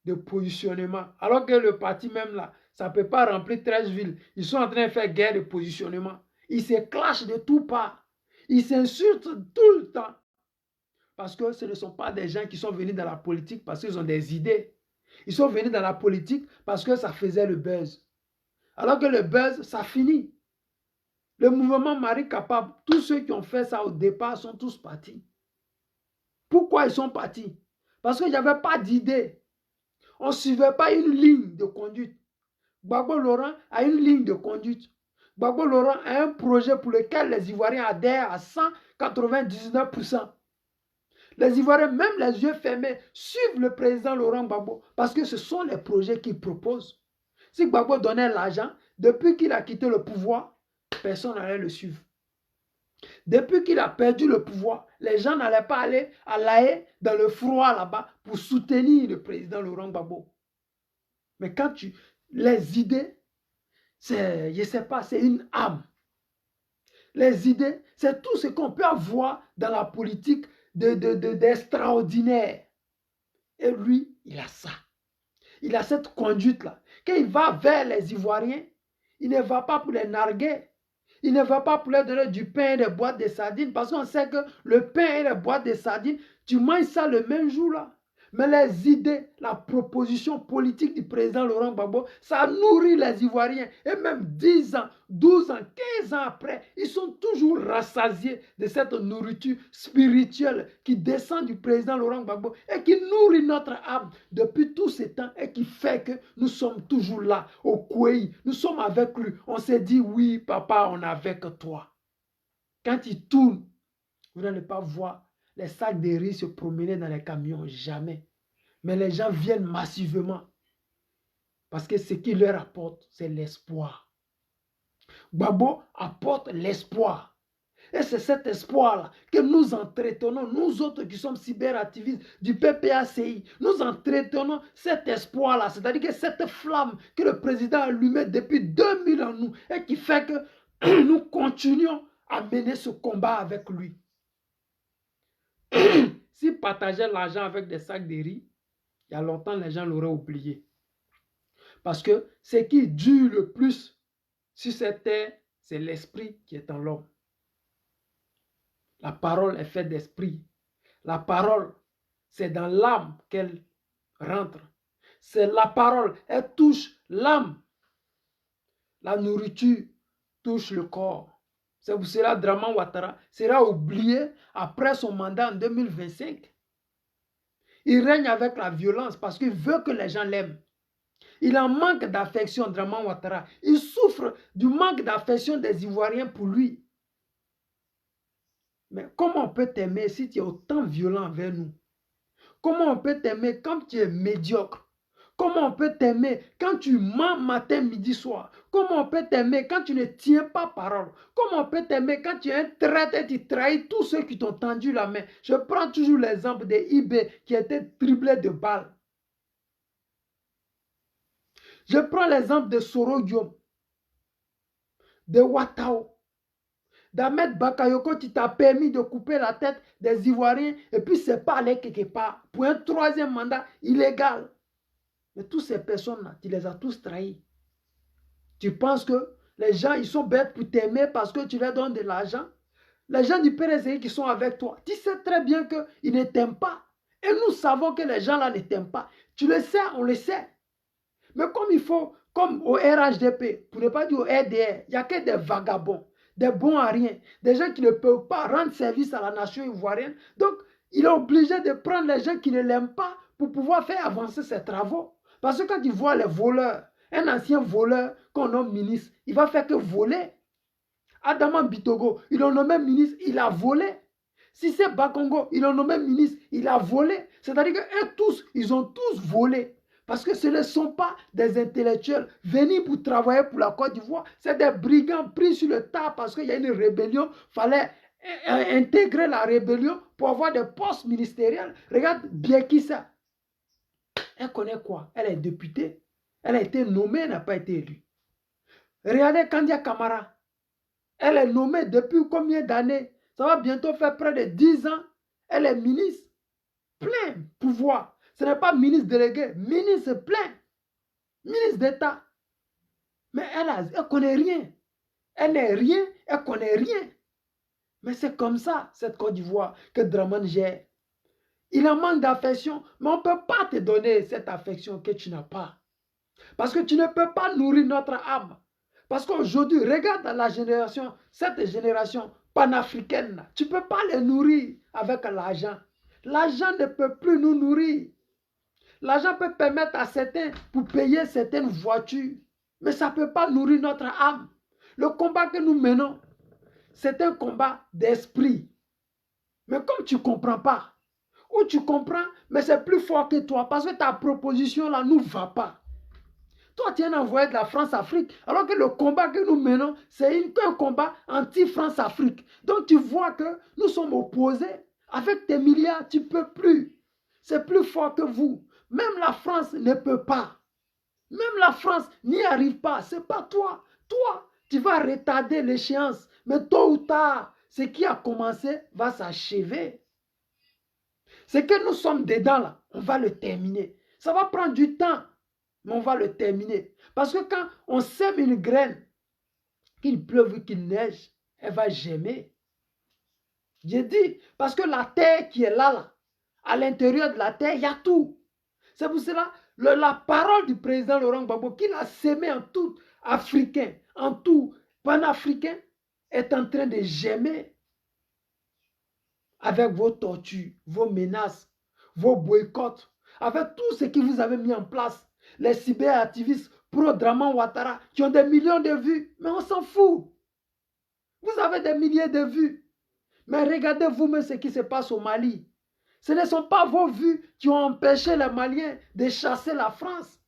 de positionnement. Alors que le parti même là, ça ne peut pas remplir 13 villes. Ils sont en train de faire guerre de positionnement. Ils se clashent de tout part. Ils s'insultent tout le temps. Parce que ce ne sont pas des gens qui sont venus dans la politique parce qu'ils ont des idées. Ils sont venus dans la politique parce que ça faisait le buzz. Alors que le buzz, ça finit. Le mouvement Mari Capable, tous ceux qui ont fait ça au départ sont tous partis. Pourquoi ils sont partis? Parce qu'il n'y avait pas d'idée. On ne suivait pas une ligne de conduite. Gbagbo Laurent a une ligne de conduite. Gbagbo Laurent a un projet pour lequel les Ivoiriens adhèrent à 199%. Les Ivoiriens, même les yeux fermés, suivent le président Laurent Gbagbo parce que ce sont les projets qu'il propose. Si Gbagbo donnait l'argent, depuis qu'il a quitté le pouvoir, personne n'allait le suivre. Depuis qu'il a perdu le pouvoir, les gens n'allaient pas aller à La Haye dans le froid là-bas pour soutenir le président Laurent Gbagbo. Mais quand les idées, je ne sais pas, c'est une âme. Les idées, c'est tout ce qu'on peut avoir dans la politique d'extraordinaire. Et lui, il a ça. Il a cette conduite-là. Quand il va vers les Ivoiriens, il ne va pas pour les narguer. Il ne va pas pour leur donner du pain et des boîtes de sardines. Parce qu'on sait que le pain et les boîtes de sardines, tu manges ça le même jour-là. Mais les idées, la proposition politique du président Laurent Gbagbo, ça nourrit les Ivoiriens. Et même 10 ans, 12 ans, 15 ans après, ils sont toujours rassasiés de cette nourriture spirituelle qui descend du président Laurent Gbagbo et qui nourrit notre âme depuis tous ces temps et qui fait que nous sommes toujours là, au Kouéi. Nous sommes avec lui. On s'est dit, oui, papa, on est avec toi. Quand il tourne, vous n'allez pas voir les sacs de riz se promener dans les camions, jamais. Mais les gens viennent massivement. Parce que ce qu'il leur apporte, c'est l'espoir. Gbagbo apporte l'espoir. Et c'est cet espoir-là que nous entretenons, nous autres qui sommes cyberactivistes du PPACI. Nous entretenons cet espoir-là, c'est-à-dire que cette flamme que le président a allumée depuis 2000 en nous et qui fait que nous continuons à mener ce combat avec lui. S'il partageait l'argent avec des sacs de riz, il y a longtemps, les gens l'auraient oublié. Parce que ce qui dure le plus sur cette terre, c'est l'esprit qui est en l'homme. La parole est faite d'esprit. La parole, c'est dans l'âme qu'elle rentre. C'est la parole, elle touche l'âme. La nourriture touche le corps. C'est pour cela que Draman Ouattara sera oublié après son mandat en 2025. Il règne avec la violence parce qu'il veut que les gens l'aiment. Il en manque d'affection, Draman Ouattara. Il souffre du manque d'affection des Ivoiriens pour lui. Mais comment on peut t'aimer si tu es autant violent envers nous? Comment on peut t'aimer quand tu es médiocre? Comment on peut t'aimer quand tu mens matin, midi, soir? Comment on peut t'aimer quand tu ne tiens pas parole? Comment on peut t'aimer quand tu es un traître et tu trahis tous ceux qui t'ont tendu la main? Je prends toujours l'exemple des IB qui étaient triplés de balles. Je prends l'exemple de Soro Guillaume, de Ouattao, d'Ahmed Bakayoko qui t'a permis de couper la tête des Ivoiriens et puis c'est pas aller quelque part pour un troisième mandat illégal. Mais toutes ces personnes-là, tu les as tous trahis. Tu penses que les gens, ils sont bêtes pour t'aimer parce que tu leur donnes de l'argent? Les gens du PRSI qui sont avec toi, tu sais très bien qu'ils ne t'aiment pas. Et nous savons que les gens-là ne t'aiment pas. Tu le sais, on le sait. Mais comme il faut, comme au RHDP, pour ne pas dire au RDR, il n'y a que des vagabonds, des bons à rien, des gens qui ne peuvent pas rendre service à la nation ivoirienne. Donc, il est obligé de prendre les gens qui ne l'aiment pas pour pouvoir faire avancer ses travaux. Parce que quand il voit les voleurs, un ancien voleur qu'on nomme ministre, il va faire que voler. Adama Bitogo, ils l'ont nommé ministre, il a volé. Si c'est Bakongo, ils l'ont nommé ministre, il a volé. C'est-à-dire qu'eux tous, ils ont tous volé. Parce que ce ne sont pas des intellectuels venus pour travailler pour la Côte d'Ivoire. C'est des brigands pris sur le tas parce qu'il y a une rébellion. Il fallait intégrer la rébellion pour avoir des postes ministériels. Regarde bien qui ça. Elle connaît quoi? Elle est députée. Elle a été nommée, elle n'a pas été élue. Regardez Kandia Kamara. Elle est nommée depuis combien d'années? Ça va bientôt faire près de 10 ans. Elle est ministre. Plein pouvoir. Ce n'est pas ministre délégué. Ministre plein. Ministre d'État. Mais elle ne connaît rien. Elle n'est rien. Elle ne connaît rien. Mais c'est comme ça, cette Côte d'Ivoire, que Draman gère. Il en manque d'affection, mais on ne peut pas te donner cette affection que tu n'as pas. Parce que tu ne peux pas nourrir notre âme. Parce qu'aujourd'hui, regarde la génération, cette génération panafricaine, tu ne peux pas les nourrir avec l'argent. L'argent ne peut plus nous nourrir. L'argent peut permettre à certains pour payer certaines voitures, mais ça ne peut pas nourrir notre âme. Le combat que nous menons, c'est un combat d'esprit. Mais comme tu ne comprends pas, ou tu comprends, mais c'est plus fort que toi, parce que ta proposition là ne va pas. Toi, tu es un envoyé de la France-Afrique, alors que le combat que nous menons, c'est un combat anti-France-Afrique. Donc, tu vois que nous sommes opposés. Avec tes milliards, tu ne peux plus. C'est plus fort que vous. Même la France ne peut pas. Même la France n'y arrive pas. Ce n'est pas toi. Toi, tu vas retarder l'échéance. Mais tôt ou tard, ce qui a commencé va s'achever. Ce que nous sommes dedans, là, on va le terminer. Ça va prendre du temps. Mais on va le terminer. Parce que quand on sème une graine, qu'il pleuve ou qu'il neige, elle va germer. J'ai dit, parce que la terre qui est là, à l'intérieur de la terre, il y a tout. C'est pour cela, la parole du président Laurent Gbagbo, qu'il a sémé en tout africain, en tout panafricain, est en train de germer. Avec vos tortures, vos menaces, vos boycotts, avec tout ce que vous avez mis en place. Les cyberactivistes pro-Draman Ouattara qui ont des millions de vues. Mais on s'en fout. Vous avez des milliers de vues. Mais regardez vous-même ce qui se passe au Mali. Ce ne sont pas vos vues qui ont empêché les Maliens de chasser la France.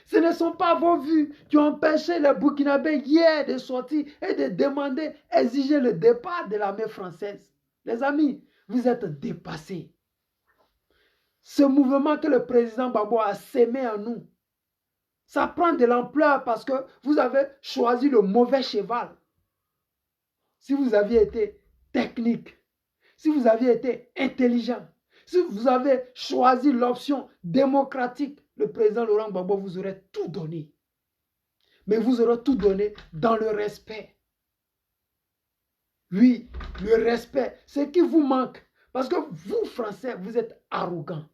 Ce ne sont pas vos vues qui ont empêché les Burkinabés hier de sortir et de demander, exiger le départ de l'armée française. Les amis, vous êtes dépassés. Ce mouvement que le président Gbagbo a sémé en nous, ça prend de l'ampleur parce que vous avez choisi le mauvais cheval. Si vous aviez été technique, si vous aviez été intelligent, si vous avez choisi l'option démocratique, le président Laurent Gbagbo vous aurait tout donné. Mais vous aurez tout donné dans le respect. Oui, le respect, ce qui vous manque. Parce que vous, Français, vous êtes arrogants.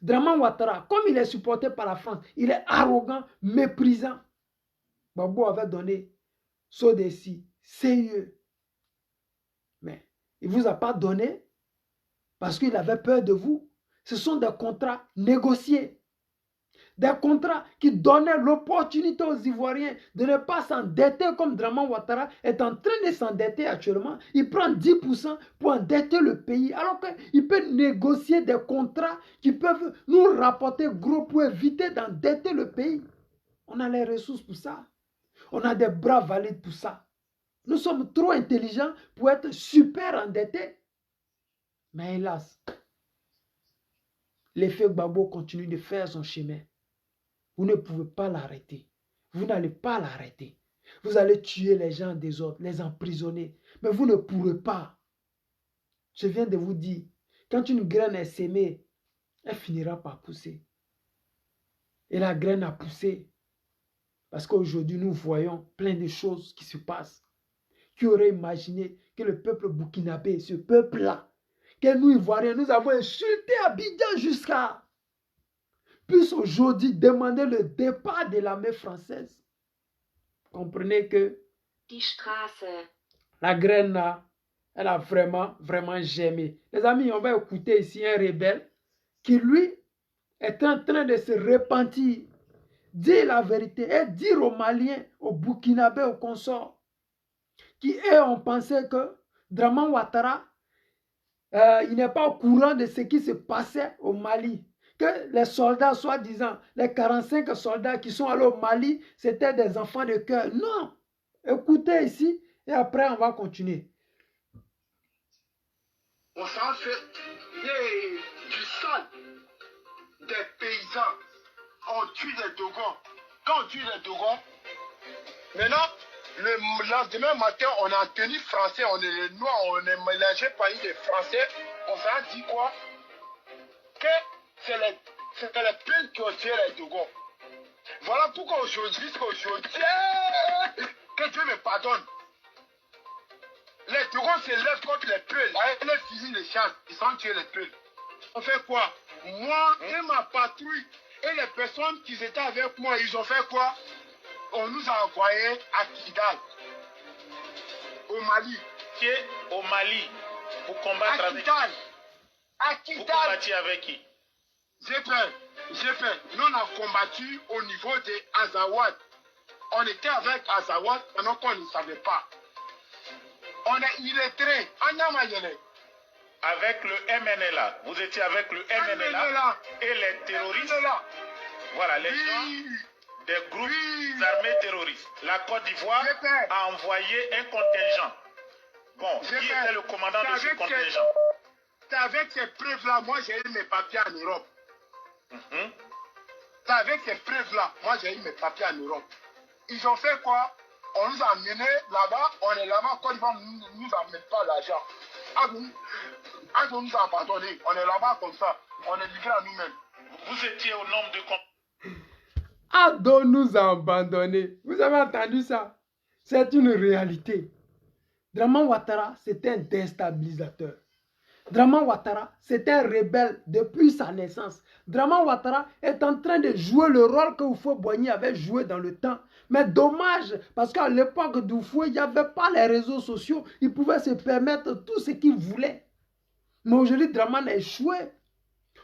Draman Ouattara, comme il est supporté par la France, il est arrogant, méprisant. Gbagbo avait donné Sodesi, CIE. Mais il ne vous a pas donné parce qu'il avait peur de vous. Ce sont des contrats négociés. Des contrats qui donnaient l'opportunité aux Ivoiriens de ne pas s'endetter comme Draman Ouattara est en train de s'endetter actuellement. Il prend 10% pour endetter le pays alors qu'il peut négocier des contrats qui peuvent nous rapporter gros pour éviter d'endetter le pays. On a les ressources pour ça. On a des bras valides pour ça. Nous sommes trop intelligents pour être super endettés. Mais hélas, l'effet Gbagbo continue de faire son chemin. Vous ne pouvez pas l'arrêter. Vous n'allez pas l'arrêter. Vous allez tuer les gens des autres, les emprisonner. Mais vous ne pourrez pas. Je viens de vous dire, quand une graine est sémée, elle finira par pousser. Et la graine a poussé. Parce qu'aujourd'hui, nous voyons plein de choses qui se passent. Qui aurait imaginé que le peuple burkinabé, ce peuple-là, que nous, Ivoiriens, nous avons insulté Abidjan jusqu'à puisse aujourd'hui demander le départ de l'armée française. Comprenez que la graine là, elle a vraiment germé. Les amis, on va écouter ici un rebelle qui, lui, est en train de se repentir, dire la vérité et dire aux Maliens, aux Burkinabés, aux consorts, qui eux ont pensé que Draman Ouattara, il n'est pas au courant de ce qui se passait au Mali. Que les soldats, soi-disant, les 45 soldats qui sont allés au Mali, c'était des enfants de cœur. Non. Écoutez ici et après on va continuer. On s'en fait du sang des paysans. On tue les Dogons. Quand on tue les Dogons, maintenant, le lendemain matin, on est en tenue français, on est les Noirs, on est mélangé par les Français. On s'en dit quoi? Que c'est les peines qui ont tué les Dogons. Voilà pourquoi aujourd'hui, que Dieu me pardonne. Les Dogons se lèvent contre les Peuls. Les fusils les chassent, ils sont tués les Peuls. On fait quoi? Moi et ma patrouille et les personnes qui étaient avec moi, ils ont fait quoi? On nous a envoyés à Kidal, au Mali. Qui est au Mali pour combattre avec qui? À Kidal. Vous combattiez avec qui? J'ai peur. Nous on a combattu au niveau de Azawad. On était avec Azawad pendant qu'on ne savait pas. On est illettrés. Avec le MNLA. Vous étiez avec le MNLA et les terroristes. Voilà, les gens des groupes armés terroristes. La Côte d'Ivoire a envoyé un contingent. Bon, qui était le commandant de ce contingent? C'est avec ces preuves-là, moi j'ai eu mes papiers en Europe. C'est avec ces preuves-là, moi j'ai eu mes papiers en Europe. Ils ont fait quoi? On nous a menés là-bas, on est là-bas, en Côte d'Ivoire, nous ne nous pas l'argent. On nous a abandonnés, on est là-bas comme ça, on est livrés à nous-mêmes. Vous étiez au nombre de... Ado nous a abandonnés. Vous avez entendu ça? C'est une réalité. Draman Ouattara, c'était un déstabilisateur. Draman Ouattara, c'était un rebelle depuis sa naissance. Draman Ouattara est en train de jouer le rôle que Houphouët-Boigny avait joué dans le temps. Mais dommage, parce qu'à l'époque d'Houphouët, il n'y avait pas les réseaux sociaux. Il pouvait se permettre tout ce qu'il voulait. Mais aujourd'hui, Draman a échoué.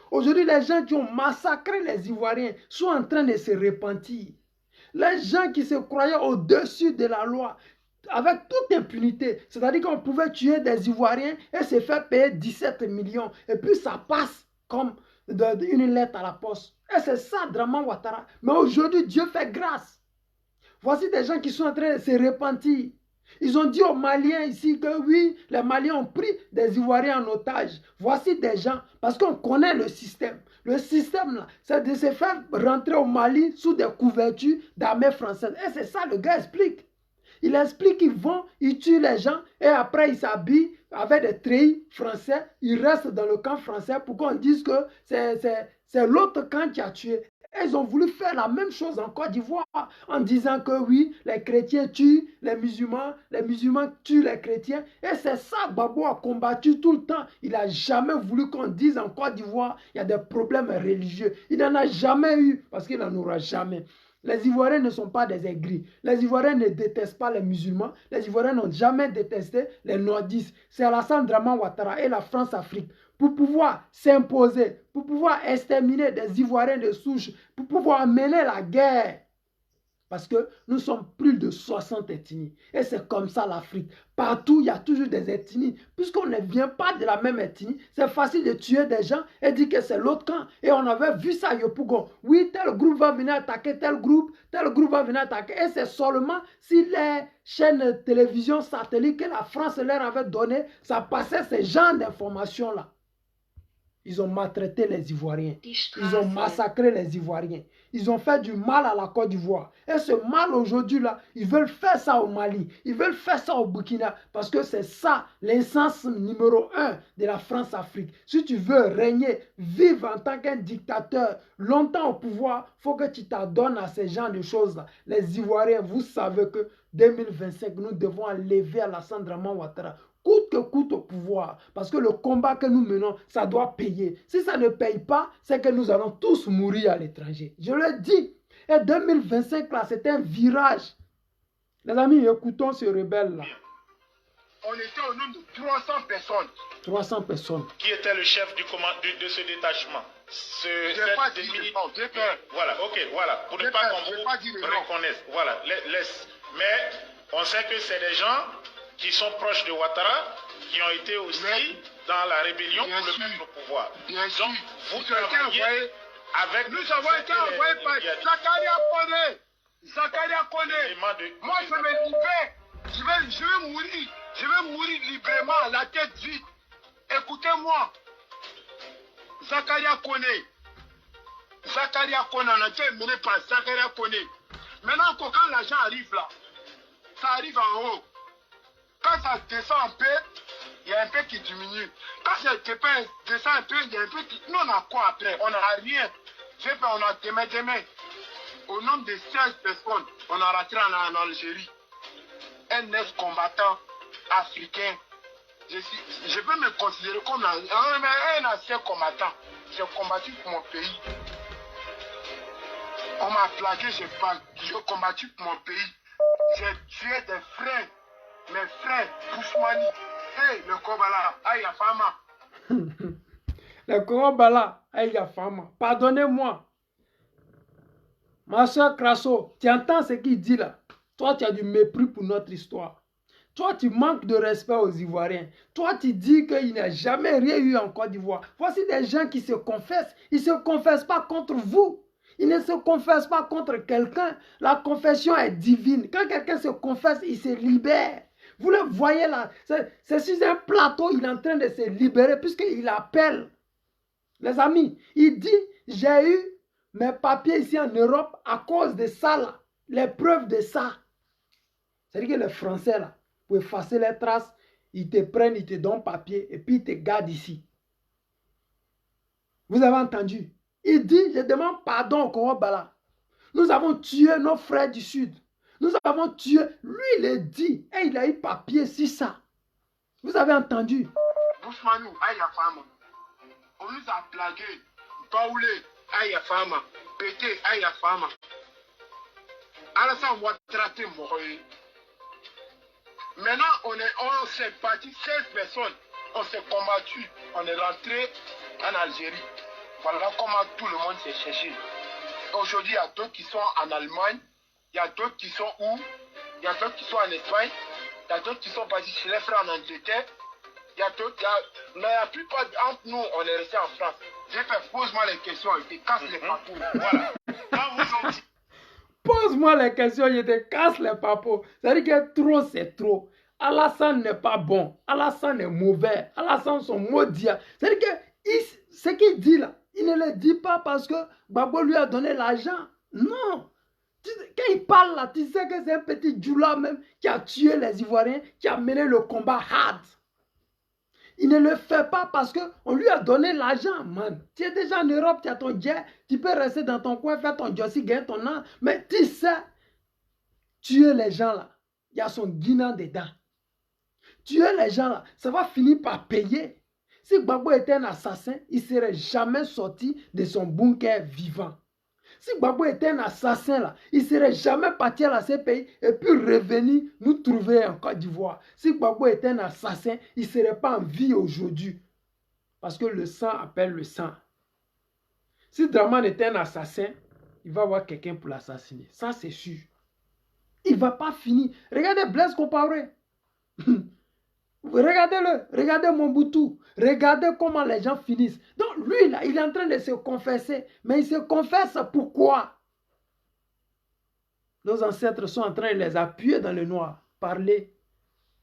Aujourd'hui, les gens qui ont massacré les Ivoiriens sont en train de se repentir. Les gens qui se croyaient au-dessus de la loi, avec toute impunité, c'est-à-dire qu'on pouvait tuer des Ivoiriens et se faire payer 17 millions. Et puis ça passe comme une lettre à la poste. Et c'est ça, Draman Ouattara. Mais aujourd'hui, Dieu fait grâce. Voici des gens qui sont en train de se repentir. Ils ont dit aux Maliens ici que oui, les Maliens ont pris des Ivoiriens en otage. Voici des gens, parce qu'on connaît le système. Le système là, c'est de se faire rentrer au Mali sous des couvertures d'armée française. Et c'est ça, le gars explique. Il explique qu'ils vont, ils tuent les gens et après ils s'habillent avec des treillis français. Ils restent dans le camp français pour qu'on dise que c'est l'autre camp qui a tué. ils ont voulu faire la même chose en Côte d'Ivoire en disant que oui, les chrétiens tuent les musulmans tuent les chrétiens. Et c'est ça que Gbagbo a combattu tout le temps. Il n'a jamais voulu qu'on dise en Côte d'Ivoire, il y a des problèmes religieux. Il n'en a jamais eu parce qu'il n'en aura jamais. Les Ivoiriens ne sont pas des aigris. Les Ivoiriens ne détestent pas les musulmans. Les Ivoiriens n'ont jamais détesté les nordistes. C'est Alassane Draman Ouattara et la France-Afrique pour pouvoir s'imposer, pour pouvoir exterminer des Ivoiriens de souche, pour pouvoir mener la guerre. Parce que nous sommes plus de 60 ethnies. Et c'est comme ça l'Afrique. Partout, il y a toujours des ethnies. Puisqu'on ne vient pas de la même ethnie, c'est facile de tuer des gens et dire que c'est l'autre camp. Et on avait vu ça à Yopougon. Oui, tel groupe va venir attaquer tel groupe va venir attaquer. Et c'est seulement si les chaînes de télévision satellites que la France leur avait donné, ça passait ces genres d'informations-là. Ils ont maltraité les Ivoiriens. Ils ont massacré les Ivoiriens. Ils ont fait du mal à la Côte d'Ivoire. Et ce mal aujourd'hui-là, ils veulent faire ça au Mali. Ils veulent faire ça au Burkina. Parce que c'est ça l'essence numéro 1 de la France-Afrique. Si tu veux régner, vivre en tant qu'un dictateur longtemps au pouvoir, il faut que tu t'adonnes à ces genres de choses-là. Les Ivoiriens, vous savez que 2025, nous devons enlever Alassane Draman Ouattara. Coûte que coûte au pouvoir. Parce que le combat que nous menons, ça doit payer. Si ça ne paye pas, c'est que nous allons tous mourir à l'étranger. Je le dis. Et 2025, là, c'est un virage. Les amis, écoutons ce rebelle-là. On était au nombre de 300 personnes. 300 personnes. Qui était le chef du de ce détachement? Voilà, ok, voilà. Pour ne pas qu'on vous reconnaisse. Voilà, laisse. Mais on sait que c'est des gens qui sont proches de Ouattara, qui ont été aussi dans la rébellion pour le mettre au pouvoir. Donc, vous travaillez avec... Nous avons été envoyés par Zakaria Kone. Zakaria Kone. Moi, je me libère. Je vais mourir. Je vais mourir librement, la tête vide. Écoutez-moi. Zakaria Kone. Zakaria Kone, on a été mené par Zakaria Kone. Maintenant, quand l'argent arrive là, ça arrive en haut. Quand ça descend un peu, il y a un peu qui diminue. Quand ça descend un peu, il y a un peu qui... Nous, on a quoi après? On n'a rien. On a demain. Au nombre de 16 personnes, on a rentré en Algérie. Un ex-combattant africain. Je peux me considérer comme un ancien combattant. J'ai combattu pour mon pays. On m'a plaqué, j'ai combattu pour mon pays. J'ai tué des frères. Mes frères, Bousmani, hey, le Kobala, aïe, Fama. Le Kobala, aïe, Fama. Pardonnez-moi. Ma soeur Krasso, tu entends ce qu'il dit là? Toi, tu as du mépris pour notre histoire. Toi, tu manques de respect aux Ivoiriens. Toi, tu dis qu'il n'y a jamais rien eu en Côte d'Ivoire. Voici des gens qui se confessent. Ils ne se confessent pas contre vous. Ils ne se confessent pas contre quelqu'un. La confession est divine. Quand quelqu'un se confesse, il se libère. Vous le voyez là, c'est sur un plateau, il est en train de se libérer puisqu'il appelle. Les amis, il dit, j'ai eu mes papiers ici en Europe à cause de ça là, les preuves de ça. C'est-à-dire que les Français là, pour effacer les traces, ils te prennent, ils te donnent papier et puis ils te gardent ici. Vous avez entendu? Il dit, je demande pardon au Kobala. Nous avons tué nos frères du Sud. Nous avons tué, lui il est dit, et il a eu papier sur ça. Vous avez entendu? Bousmanou, aïe femme. On nous a plagué. Paoulé, aïe femme. Pété, aïe femme. Alassane Ouattara t'es mort. Maintenant, on s'est parti 16 personnes. On s'est combattu. On est rentré en Algérie. Voilà comment tout le monde s'est cherché. Aujourd'hui, il y a d'autres qui sont en Allemagne. Il y a d'autres qui sont où? Il y a d'autres qui sont en Espagne. Il y a d'autres qui sont partis chez les frères en Angleterre. Il y a d'autres. Mais la plupart d'entre nous, on est restés en France. J'ai fait, pose-moi les questions, il te casse les papous. Voilà. Quand vous ont dit... Pose-moi les questions, je te casse les papous. C'est-à-dire que trop, c'est trop. Alassane n'est pas bon. Alassane est mauvais. Alassane sont maudits. C'est-à-dire que ce qu'il dit là, il ne le dit pas parce que Gbagbo lui a donné l'argent. Non. Quand il parle là, tu sais que c'est un petit djoula même qui a tué les Ivoiriens, qui a mené le combat hard. Il ne le fait pas parce qu'on lui a donné l'argent, man. Tu es déjà en Europe, tu as ton jet, tu peux rester dans ton coin, faire ton jossi, gagner ton an. Mais tu sais, tuer les gens là, il y a son guinan dedans. Tuer les gens là, ça va finir par payer. Si Gbagbo était un assassin, il ne serait jamais sorti de son bunker vivant. Si Gbagbo était un assassin là, il ne serait jamais parti à la CPI et puis revenir nous trouver en Côte d'Ivoire. Si Gbagbo était un assassin, il ne serait pas en vie aujourd'hui. Parce que le sang appelle le sang. Si Draman était un assassin, il va avoir quelqu'un pour l'assassiner. Ça, c'est sûr. Il ne va pas finir. Regardez Blaise Compaoré. Regardez-le, regardez Mobutu, regardez comment les gens finissent. Donc lui, là, il est en train de se confesser. Mais il se confesse pourquoi? Nos ancêtres sont en train de les appuyer dans le noir. Parlez.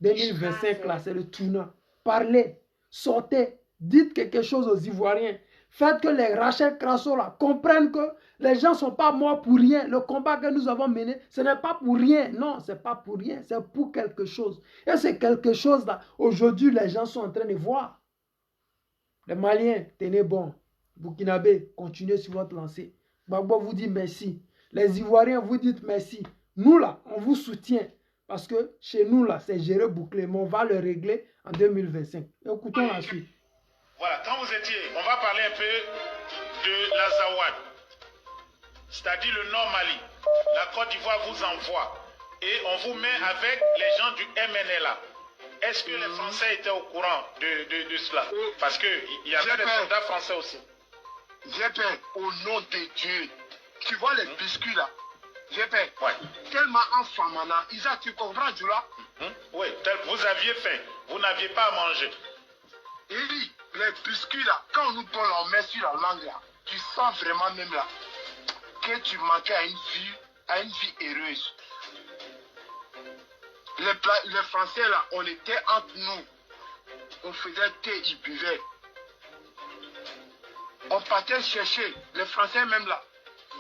2025, là, c'est le tournant. Parlez, sortez, dites quelque chose aux Ivoiriens. Faites que les Rachel Crasso là comprennent que les gens ne sont pas morts pour rien. Le combat que nous avons mené, ce n'est pas pour rien. Non, ce n'est pas pour rien. C'est pour quelque chose. Et c'est quelque chose là. Aujourd'hui, les gens sont en train de voir. Les Maliens, tenez bon. Burkinabé, continuez sur votre lancée. Gbagbo vous dit merci. Les Ivoiriens, vous dites merci. Nous là, on vous soutient. Parce que chez nous là, c'est géré bouclé. Mais on va le régler en 2025. Écoutons la suite. Voilà, quand vous étiez, on va parler un peu de l'Azawad, c'est-à-dire le Nord Mali. La Côte d'Ivoire vous envoie et on vous met avec les gens du MNLA. Est-ce que les Français étaient au courant de cela? Parce qu'il y avait des soldats français aussi. GP, au nom de Dieu, tu vois les biscuits là? GP, ouais. Tellement en famana, Isaac, tu comprends, tu là? Oui, vous aviez faim, vous n'aviez pas à manger. Oui, les biscuits là, quand on nous donne, on met sur la langue là, tu sens vraiment même là que tu manquais à une vie heureuse. Les Français là, on était entre nous. On faisait thé, ils buvaient. On partait chercher, les Français même là,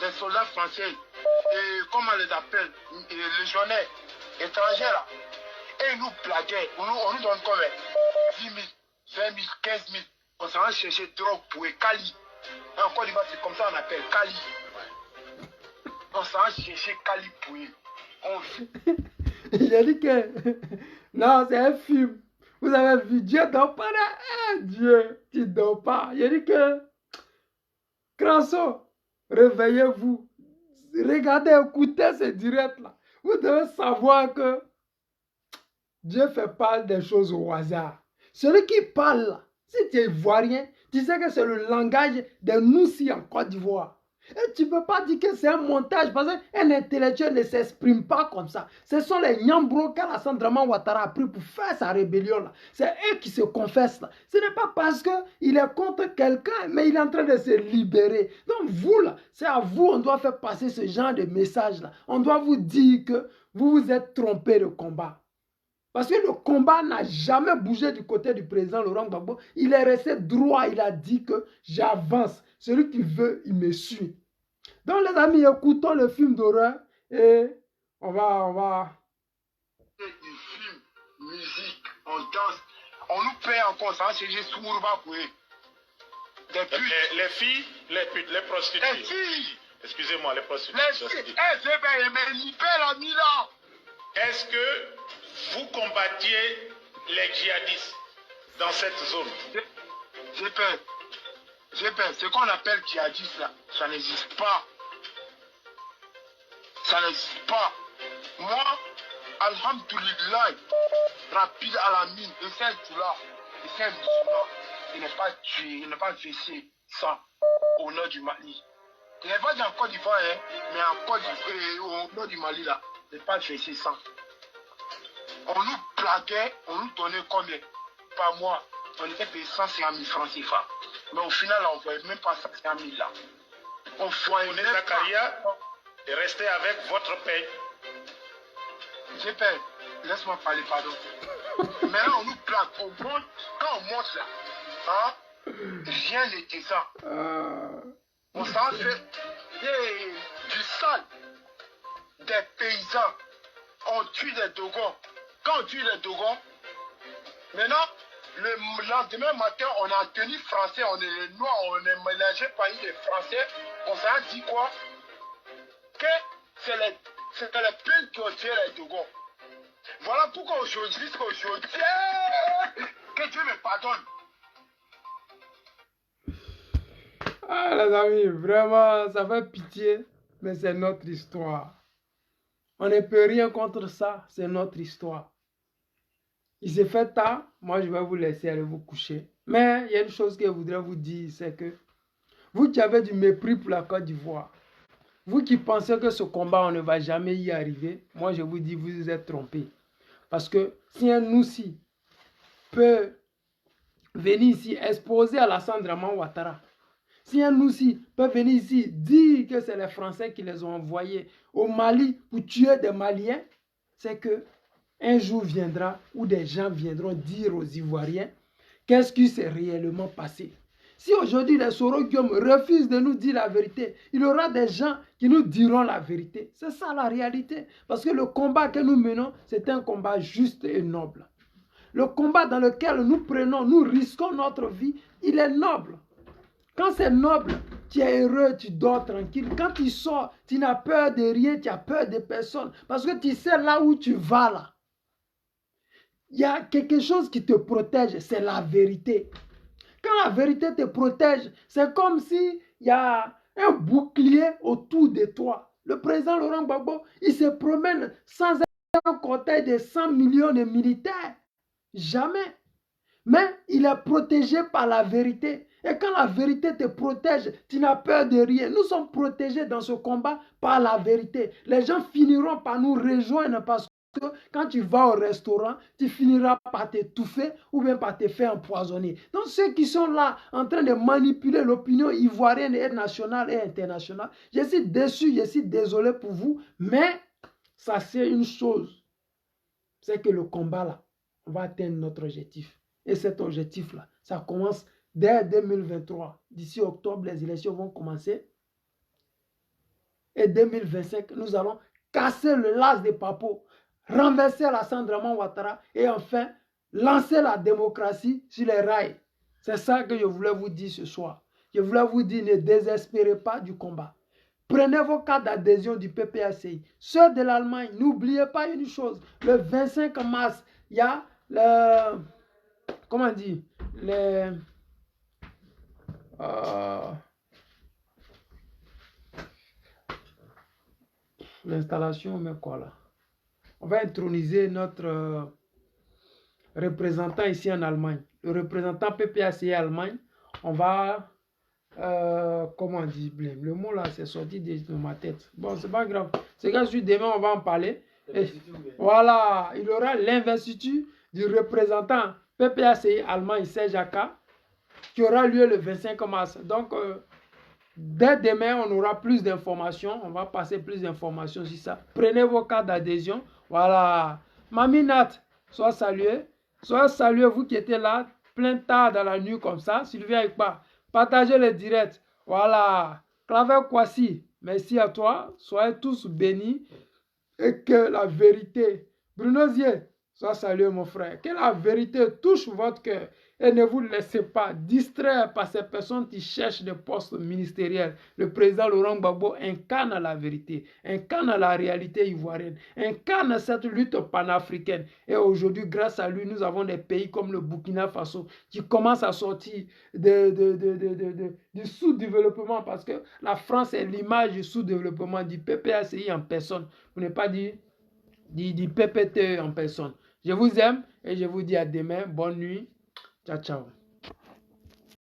les soldats français, et comment on les appelle, les légionnaires étrangers là, et ils nous blaguaient, on nous donne comme 10 000, 20 000, 15 000, on s'en va chercher drogue pour Kali. Et en Côte d'Ivoire, c'est comme ça on appelle Kali. On s'en va chercher Kali pour eux. Il a dit que non, c'est un film. Vous avez vu, Dieu ne dort pas là. Eh, Dieu, tu ne dors pas. Il a dit que Crasso, réveillez-vous. Regardez, écoutez ce direct là. Vous devez savoir que Dieu ne fait pas des choses au hasard. Celui qui parle là, si tu es ivoirien, tu sais que c'est le langage de nous ici en Côte d'Ivoire. Et tu ne peux pas dire que c'est un montage parce qu'un intellectuel ne s'exprime pas comme ça. Ce sont les Nyambro qu'Alassane Draman Ouattara a pris pour faire sa rébellion là. C'est eux qui se confessent là. Ce n'est pas parce qu'il est contre quelqu'un, mais il est en train de se libérer. Donc vous là, c'est à vous on doit faire passer ce genre de message là. On doit vous dire que vous vous êtes trompé de combat. Parce que le combat n'a jamais bougé du côté du président Laurent Gbagbo. Il est resté droit. Il a dit que j'avance. Celui qui veut, il me suit. Donc les amis, écoutons le film d'horreur et on va... Du film, musique, on danse. On nous paie encore ça, c'est juste Sourba pour eux. Des putes. Les filles, les putes, les prostituées. Les filles. Excusez-moi, les prostituées. Les filles. Est-ce que vous combattiez les djihadistes dans cette zone? J'ai peur. Ce qu'on appelle djihadiste là, ça n'existe pas. Ça n'existe pas. Moi, alhamdoulilah, rapide à la mine, et c'est tout là, et c'est un musulman, il n'est pas tué, il n'est pas versé sang au nord du Mali. Il n'est pas dit en Côte d'Ivoire, hein, mais en Côte d'Ivoire, au nord du Mali là, il n'est pas versé sang. On nous plaquait, on nous donnait combien par mois? On était payé 150 000 francs CFA. Mais au final, on ne voyait même pas 150 000 là. On voyait même Zakaria est resté avec votre paye. J'ai peur. Laisse-moi parler, pardon. Maintenant, on nous plaque. On monte. Quand on monte là, hein, rien n'était ça. On s'en fait du sale. Des paysans. On tue des Dogons. Quand on tue les Dogons, maintenant, Le lendemain matin, on est en tenue français, on est les noirs, on est mélangé par les français. On s'en dit quoi? Que c'est les peines qui ont tué les Dogons. Voilà pourquoi aujourd'hui, que Dieu me pardonne. Ah les amis, vraiment, ça fait pitié, mais c'est notre histoire. On ne peut rien contre ça, c'est notre histoire. Il s'est fait tard, moi je vais vous laisser aller vous coucher. Mais il y a une chose que je voudrais vous dire, c'est que vous qui avez du mépris pour la Côte d'Ivoire, vous qui pensez que ce combat, on ne va jamais y arriver, moi je vous dis, vous vous êtes trompés. Parce que si un Noussi peut venir ici exposer Alassane Draman Ouattara, si un Noussi peut venir ici dire que c'est les Français qui les ont envoyés au Mali pour tuer des Maliens, c'est que un jour viendra où des gens viendront dire aux Ivoiriens qu'est-ce qui s'est réellement passé. Si aujourd'hui les Soro-Guillaume refusent de nous dire la vérité, il y aura des gens qui nous diront la vérité. C'est ça la réalité. Parce que le combat que nous menons, c'est un combat juste et noble. Le combat dans lequel nous prenons, nous risquons notre vie, il est noble. Quand c'est noble, tu es heureux, tu dors tranquille. Quand tu sors, tu n'as peur de rien, tu as peur de personne. Parce que tu sais là où tu vas là. Il y a quelque chose qui te protège, c'est la vérité. Quand la vérité te protège, c'est comme s'il y a un bouclier autour de toi. Le président Laurent Gbagbo, il se promène sans un cortège de 100 millions de militaires. Jamais. Mais il est protégé par la vérité. Et quand la vérité te protège, tu n'as peur de rien. Nous sommes protégés dans ce combat par la vérité. Les gens finiront par nous rejoindre parce que quand tu vas au restaurant, tu finiras par t'étouffer ou bien par te faire empoisonner. Donc ceux qui sont là en train de manipuler l'opinion ivoirienne et nationale et internationale, je suis déçu, je suis désolé pour vous, mais ça c'est une chose, c'est que le combat là, on va atteindre notre objectif. Et cet objectif là, ça commence dès 2023. D'ici octobre, les élections vont commencer. Et 2025, nous allons casser le las des papos, renverser Alassane Draman Ouattara et enfin lancer la démocratie sur les rails. C'est ça que je voulais vous dire ce soir. Je voulais vous dire, ne désespérez pas du combat. Prenez vos cartes d'adhésion du PPACI. Ceux de l'Allemagne, n'oubliez pas une chose. Le 25 mars, il y a le... Comment dire? L'installation, mais quoi là? On va introniser notre représentant ici en Allemagne. Le représentant PPACI Allemagne, on va... comment on dit? Le mot là, c'est sorti de ma tête. Bon, c'est pas grave. C'est quand je suis demain, on va en parler. Et voilà, il y aura l'investiture du représentant PPACI Allemagne, Serge Aka, qui aura lieu le 25 mars. Donc, dès demain, on aura plus d'informations. On va passer plus d'informations sur ça. Prenez vos cartes d'adhésion. Voilà. Mamie Nat, sois salué. Sois salué, vous qui étiez là, plein tard dans la nuit comme ça. Sylvia Ekpa, partagez le direct. Voilà. Claver Kwasi, merci à toi. Soyez tous bénis. Et que la vérité, Bruno Zier, sois salué mon frère. Que la vérité touche votre cœur. Et ne vous laissez pas distraire par ces personnes qui cherchent des postes ministériels. Le président Laurent Gbagbo incarne la vérité, incarne la réalité ivoirienne, incarne cette lutte panafricaine. Et aujourd'hui, grâce à lui, nous avons des pays comme le Burkina Faso qui commencent à sortir du sous-développement parce que la France est l'image du sous-développement, du PPACI en personne, pour ne pas dire du PPTE en personne. Je vous aime et je vous dis à demain. Bonne nuit. Ciao, ciao.